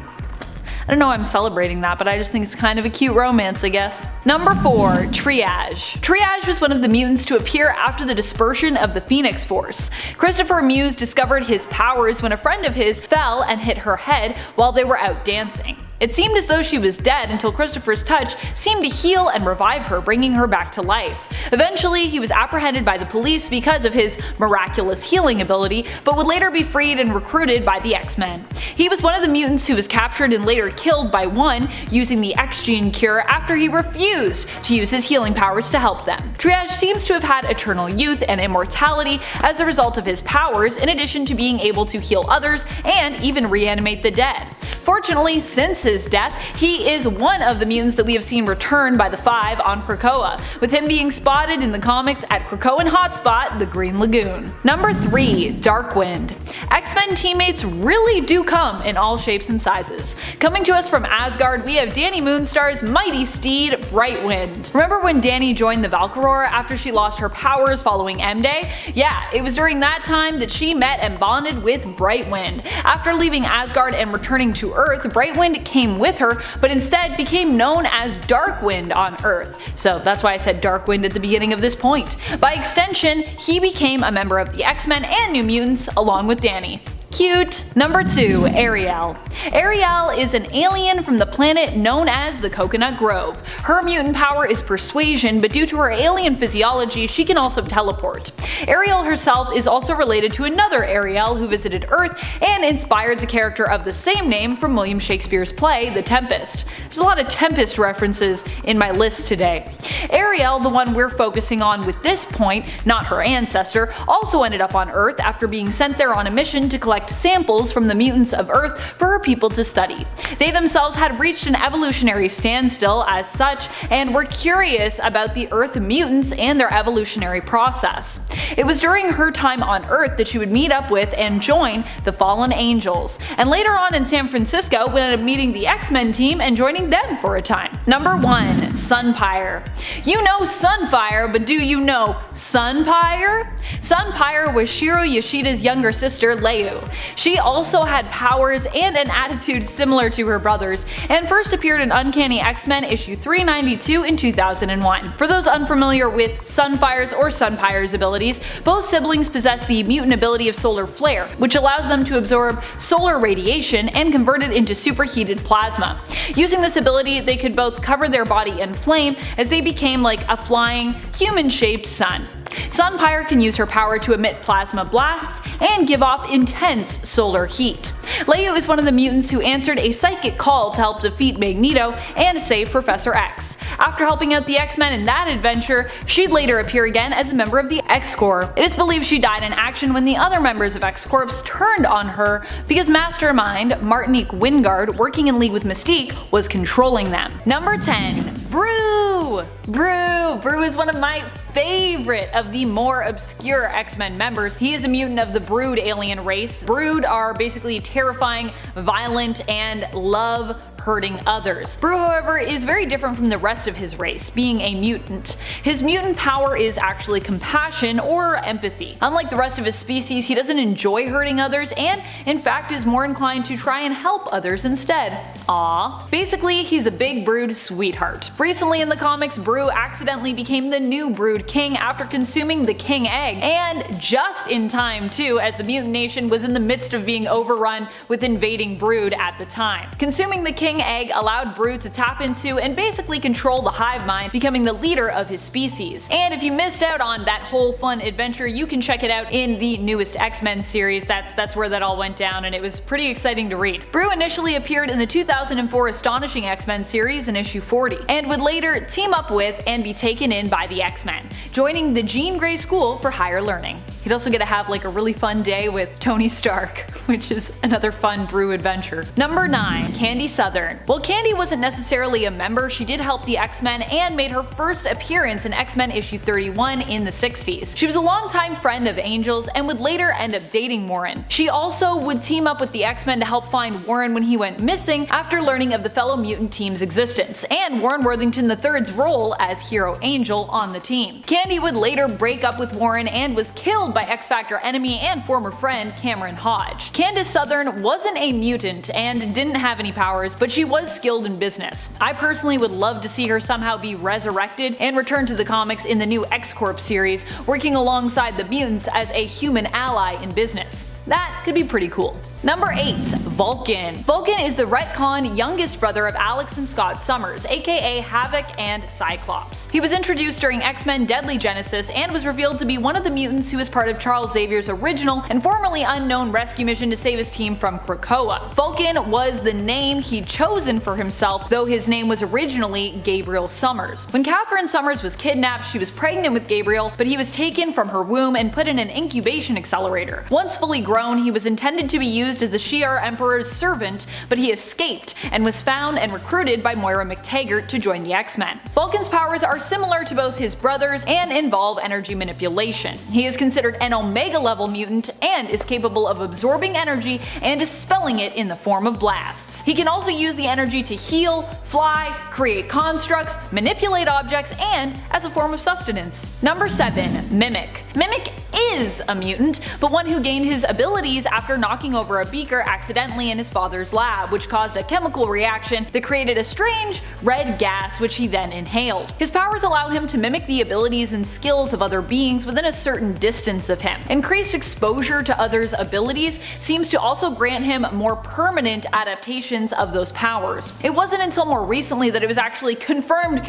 I don't know why I'm celebrating that, but I just think it's kind of a cute romance, I guess. Number 4. Triage. Triage was one of the mutants to appear after the dispersion of the Phoenix Force. Christopher Muse discovered his powers when a friend of his fell and hit her head while they were out dancing. It seemed as though she was dead until Christopher's touch seemed to heal and revive her, bringing her back to life. Eventually, he was apprehended by the police because of his miraculous healing ability, but would later be freed and recruited by the X-Men. He was one of the mutants who was captured and later killed by one using the X-gene cure after he refused to use his healing powers to help them. Triage seems to have had eternal youth and immortality as a result of his powers, in addition to being able to heal others and even reanimate the dead. Fortunately, since his death, he is one of the mutants that we have seen return by the Five on Krakoa, with him being spotted in the comics at Krakoan hotspot, the Green Lagoon. Number 3. Darkwind. X-Men teammates really do come in all shapes and sizes. Coming to us from Asgard, we have Dani Moonstar's mighty steed, Brightwind. Remember when Dani joined the Valkyrie after she lost her powers following M-Day? Yeah, it was during that time that she met and bonded with Brightwind. After leaving Asgard and returning to Earth, Brightwind came with her, but instead became known as Darkwind on Earth. So that's why I said Darkwind at the beginning of this point. By extension, he became a member of the X-Men and New Mutants along with Dani. Cute. Number 2. Ariel. Ariel is an alien from the planet known as the Coconut Grove. Her mutant power is persuasion, but due to her alien physiology, she can also teleport. Ariel herself is also related to another Ariel who visited Earth and inspired the character of the same name from William Shakespeare's play, The Tempest. There's a lot of Tempest references in my list today. Ariel, the one we're focusing on with this point, not her ancestor, also ended up on Earth after being sent there on a mission to collect samples from the mutants of Earth for her people to study. They themselves had reached an evolutionary standstill as such and were curious about the Earth mutants and their evolutionary process. It was during her time on Earth that she would meet up with and join the Fallen Angels, and later on in San Francisco would end up meeting the X-Men team and joining them for a time. Number 1. Sunpyre. You know Sunfire, but do you know Sunpyre? Sunpyre was Shiro Yoshida's younger sister, Leu. She also had powers and an attitude similar to her brothers, and first appeared in Uncanny X-Men issue 392 in 2001. For those unfamiliar with Sunfire's or Sunpyre's abilities, both siblings possess the mutant ability of solar flare, which allows them to absorb solar radiation and convert it into superheated plasma. Using this ability, they could both cover their body in flame as they became like a flying, human-shaped sun. Sunpyre can use her power to emit plasma blasts and give off intense solar heat. Leu is one of the mutants who answered a psychic call to help defeat Magneto and save Professor X. After helping out the X-Men in that adventure, she'd later appear again as a member of the X-Corps. It is believed she died in action when the other members of X-Corps turned on her because Mastermind, Martinique Wingard, working in league with Mystique, was controlling them. Number 10. Brew! Brew is one of my favorite of the more obscure X-Men members. He is a mutant of the Brood alien race. Brood are basically terrifying, violent, and love hurting others. Brew, however, is very different from the rest of his race, being a mutant. His mutant power is actually compassion or empathy. Unlike the rest of his species, he doesn't enjoy hurting others and, in fact, is more inclined to try and help others instead. Aww. Basically, he's a big Brood sweetheart. Recently in the comics, Brew accidentally became the new Brood King after consuming the King Egg, and just in time too, as the mutant nation was in the midst of being overrun with invading Brood at the time. Consuming the King Egg allowed Brood to tap into and basically control the hive mind, becoming the leader of his species. And if you missed out on that whole fun adventure, you can check it out in the newest X-Men series. That's where that all went down, and it was pretty exciting to read. Brew initially appeared in the 2004 Astonishing X-Men series in issue 40, and would later team up with and be taken in by the X-Men, joining the Jean Grey School for Higher Learning. He'd also get to have like a really fun day with Tony Stark, which is another fun Brew adventure. Number 9. Candy Southern. While Candy wasn't necessarily a member, she did help the X-Men and made her first appearance in X-Men issue 31 in the 60s. She was a longtime friend of Angel's and would later end up dating Warren. She also would team up with the X-Men to help find Warren when he went missing after learning of the fellow mutant team's existence, and Warren Worthington III's role as Hero Angel on the team. Candy would later break up with Warren and was killed by X-Factor enemy and former friend Cameron Hodge. Candace Southern wasn't a mutant and didn't have any powers, but she was skilled in business. I personally would love to see her somehow be resurrected and return to the comics in the new X-Corp series, working alongside the mutants as a human ally in business. That could be pretty cool. Number 8. Vulcan. Vulcan is the retcon youngest brother of Alex and Scott Summers, aka Havoc and Cyclops. He was introduced during X-Men Deadly Genesis and was revealed to be one of the mutants who was part of Charles Xavier's original and formerly unknown rescue mission to save his team from Krakoa. Vulcan was the name he'd chosen for himself, though his name was originally Gabriel Summers. When Catherine Summers was kidnapped, she was pregnant with Gabriel, but he was taken from her womb and put in an incubation accelerator. Once fully grown, he was intended to be used as the Shi'ar Emperor's servant, but he escaped and was found and recruited by Moira McTaggart to join the X-Men. Vulcan's powers are similar to both his brothers and involve energy manipulation. He is considered an Omega level mutant and is capable of absorbing energy and dispelling it in the form of blasts. He can also use the energy to heal, fly, create constructs, manipulate objects, and as a form of sustenance. Number 7. Mimic. Mimic is a mutant, but one who gained his abilities after knocking over a beaker accidentally in his father's lab, which caused a chemical reaction that created a strange red gas which he then inhaled. His powers allow him to mimic the abilities and skills of other beings within a certain distance of him. Increased exposure to others' abilities seems to also grant him more permanent adaptations of those powers. It wasn't until more recently that it was actually confirmed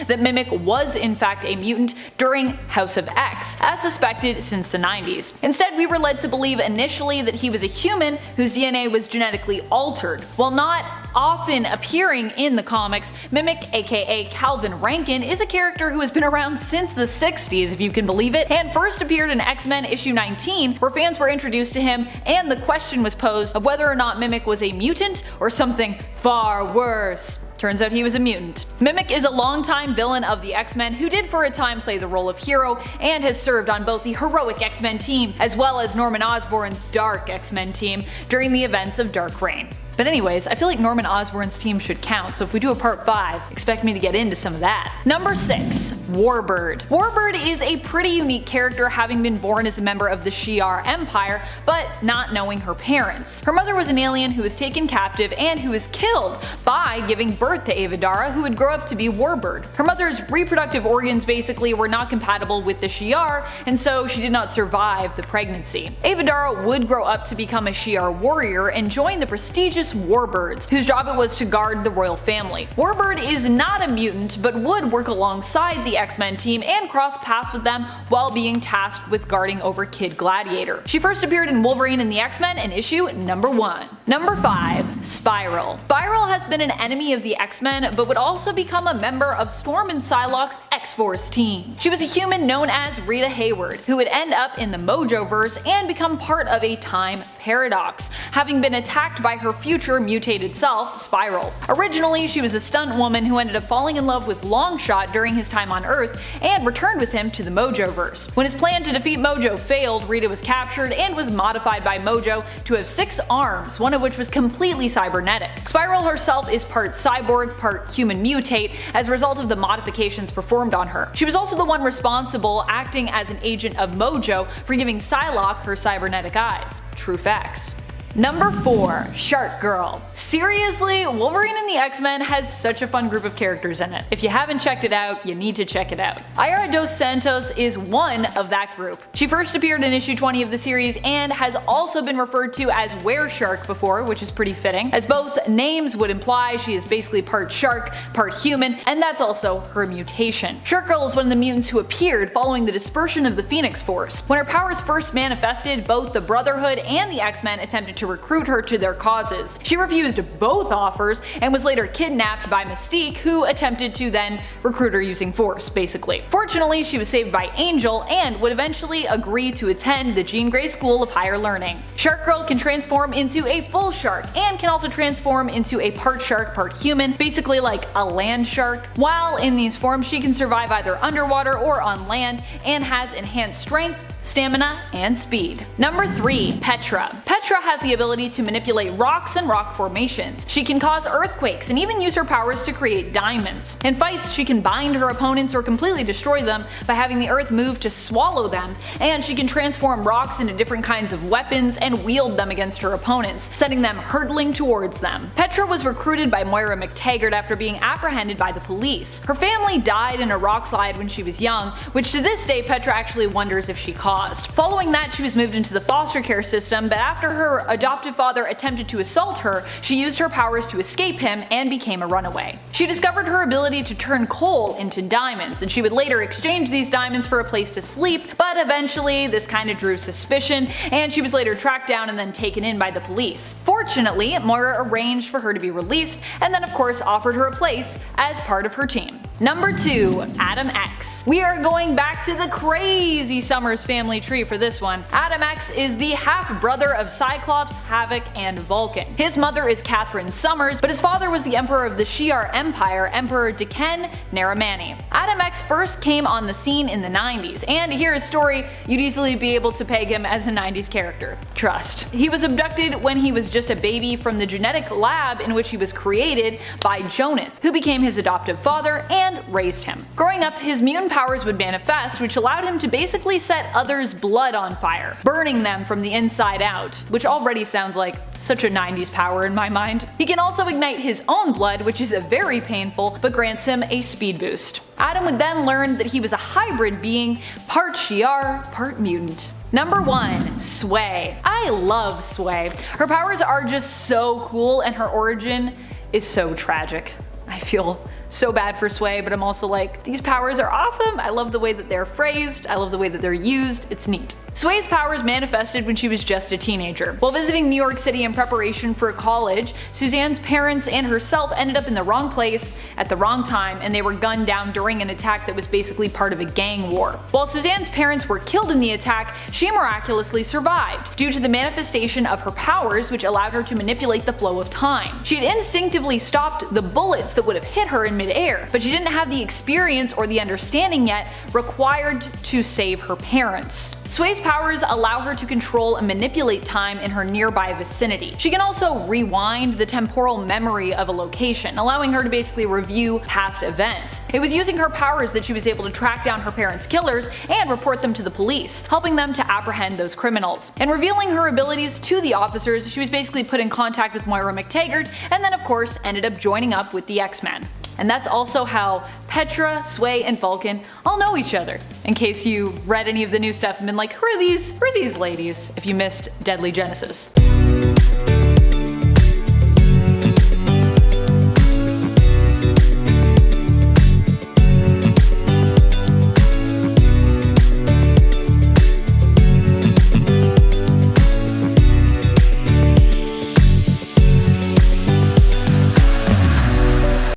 that Mimic was in fact a mutant during House of X, as suspected since the 90s. Instead, we were led to believe initially that he was a human whose DNA was genetically altered. While not often appearing in the comics, Mimic, aka Calvin Rankin, is a character who has been around since the 60s, if you can believe it, and first appeared in X-Men issue 19, where fans were introduced to him and the question was posed of whether or not Mimic was a mutant or something far worse. Turns out he was a mutant. Mimic is a longtime villain of the X-Men who did for a time play the role of Hero and has served on both the heroic X-Men team as well as Norman Osborn's dark X-Men team during the events of Dark Reign. But anyways, I feel like Norman Osborn's team should count, so if we do a part 5, expect me to get into some of that. Number 6. Warbird. Warbird is a pretty unique character, having been born as a member of the Shi'ar Empire, but not knowing her parents. Her mother was an alien who was taken captive and who was killed by giving birth to Avidara, who would grow up to be Warbird. Her mother's reproductive organs basically were not compatible with the Shi'ar, and so she did not survive the pregnancy. Avidara would grow up to become a Shi'ar warrior and join the prestigious Warbirds, whose job it was to guard the royal family. Warbird is not a mutant, but would work alongside the X-Men team and cross paths with them while being tasked with guarding over Kid Gladiator. She first appeared in Wolverine and the X-Men in issue number 1. Number 5. Spiral. Spiral has been an enemy of the X-Men, but would also become a member of Storm and Psylocke's X-Force team. She was a human known as Rita Hayward, who would end up in the Mojoverse and become part of a time paradox, having been attacked by her future mutated self, Spiral. Originally, she was a stunt woman who ended up falling in love with Longshot during his time on Earth and returned with him to the Mojoverse. When his plan to defeat Mojo failed, Rita was captured and was modified by Mojo to have 6 arms, one of which was completely cybernetic. Spiral herself is part cyborg, part human mutate as a result of the modifications performed on her. She was also the one responsible, acting as an agent of Mojo, for giving Psylocke her cybernetic eyes. True facts. Number 4. Shark Girl. Seriously, Wolverine and the X-Men has such a fun group of characters in it. If you haven't checked it out, you need to check it out. Ira dos Santos is one of that group. She first appeared in issue 20 of the series and has also been referred to as Were-Shark before, which is pretty fitting, as both names would imply she is basically part shark, part human, and that's also her mutation. Shark Girl is one of the mutants who appeared following the dispersion of the Phoenix Force. When her powers first manifested, both the Brotherhood and the X-Men attempted to recruit her to their causes. She refused both offers and was later kidnapped by Mystique, who attempted to then recruit her using force, basically. Fortunately, she was saved by Angel and would eventually agree to attend the Jean Grey School of Higher Learning. Shark Girl can transform into a full shark and can also transform into a part shark, part human, basically like a land shark. While in these forms, she can survive either underwater or on land and has enhanced strength, stamina, and speed. Number 3. Petra. Petra has the ability to manipulate rocks and rock formations. She can cause earthquakes and even use her powers to create diamonds. In fights, she can bind her opponents or completely destroy them by having the earth move to swallow them, and she can transform rocks into different kinds of weapons and wield them against her opponents, sending them hurtling towards them. Petra was recruited by Moira McTaggart after being apprehended by the police. Her family died in a rock slide when she was young, which to this day Petra actually wonders if she caused. Following that, she was moved into the foster care system, but after her adoptive father attempted to assault her, she used her powers to escape him and became a runaway. She discovered her ability to turn coal into diamonds, and she would later exchange these diamonds for a place to sleep, but eventually this kind of drew suspicion, and she was later tracked down and then taken in by the police. Fortunately, Moira arranged for her to be released, and then of course offered her a place as part of her team. Number 2. Adam X. We are going back to the crazy Summers family tree for this one. Adam X is the half-brother of Cyclops, Havoc, and Vulcan. His mother is Catherine Summers, but his father was the emperor of the Shi'ar Empire, Emperor Deken Naramani. Adam X first came on the scene in the 90s, and to hear his story, you'd easily be able to peg him as a 90s character. Trust. He was abducted when he was just a baby from the genetic lab in which he was created by Jonath, who became his adoptive father and raised him. Growing up, his mutant powers would manifest, which allowed him to basically set others' blood on fire, burning them from the inside out, which already sounds like such a 90s power in my mind. He can also ignite his own blood, which is very painful, but grants him a speed boost. Adam would then learn that he was a hybrid being, part Shi'ar, part mutant. Number 1. Sway. I love Sway. Her powers are just so cool and her origin is so tragic. I feel so bad for Sway, but I'm also like, these powers are awesome. I love the way that they're phrased. I love the way that they're used. It's neat. Sway's powers manifested when she was just a teenager. While visiting New York City in preparation for college, Suzanne's parents and herself ended up in the wrong place at the wrong time, and they were gunned down during an attack that was basically part of a gang war. While Suzanne's parents were killed in the attack, she miraculously survived due to the manifestation of her powers, which allowed her to manipulate the flow of time. She had instinctively stopped the bullets that would have hit her in midair, but she didn't have the experience or the understanding yet required to save her parents. Sway's powers allow her to control and manipulate time in her nearby vicinity. She can also rewind the temporal memory of a location, allowing her to basically review past events. It was using her powers that she was able to track down her parents' killers and report them to the police, helping them to apprehend those criminals. And revealing her abilities to the officers, she was basically put in contact with Moira McTaggart, and then of course ended up joining up with the X-Men. And that's also how Petra, Sway, and Vulcan all know each other. In case you read any of the new stuff and been like, who are these ladies? If you missed Deadly Genesis.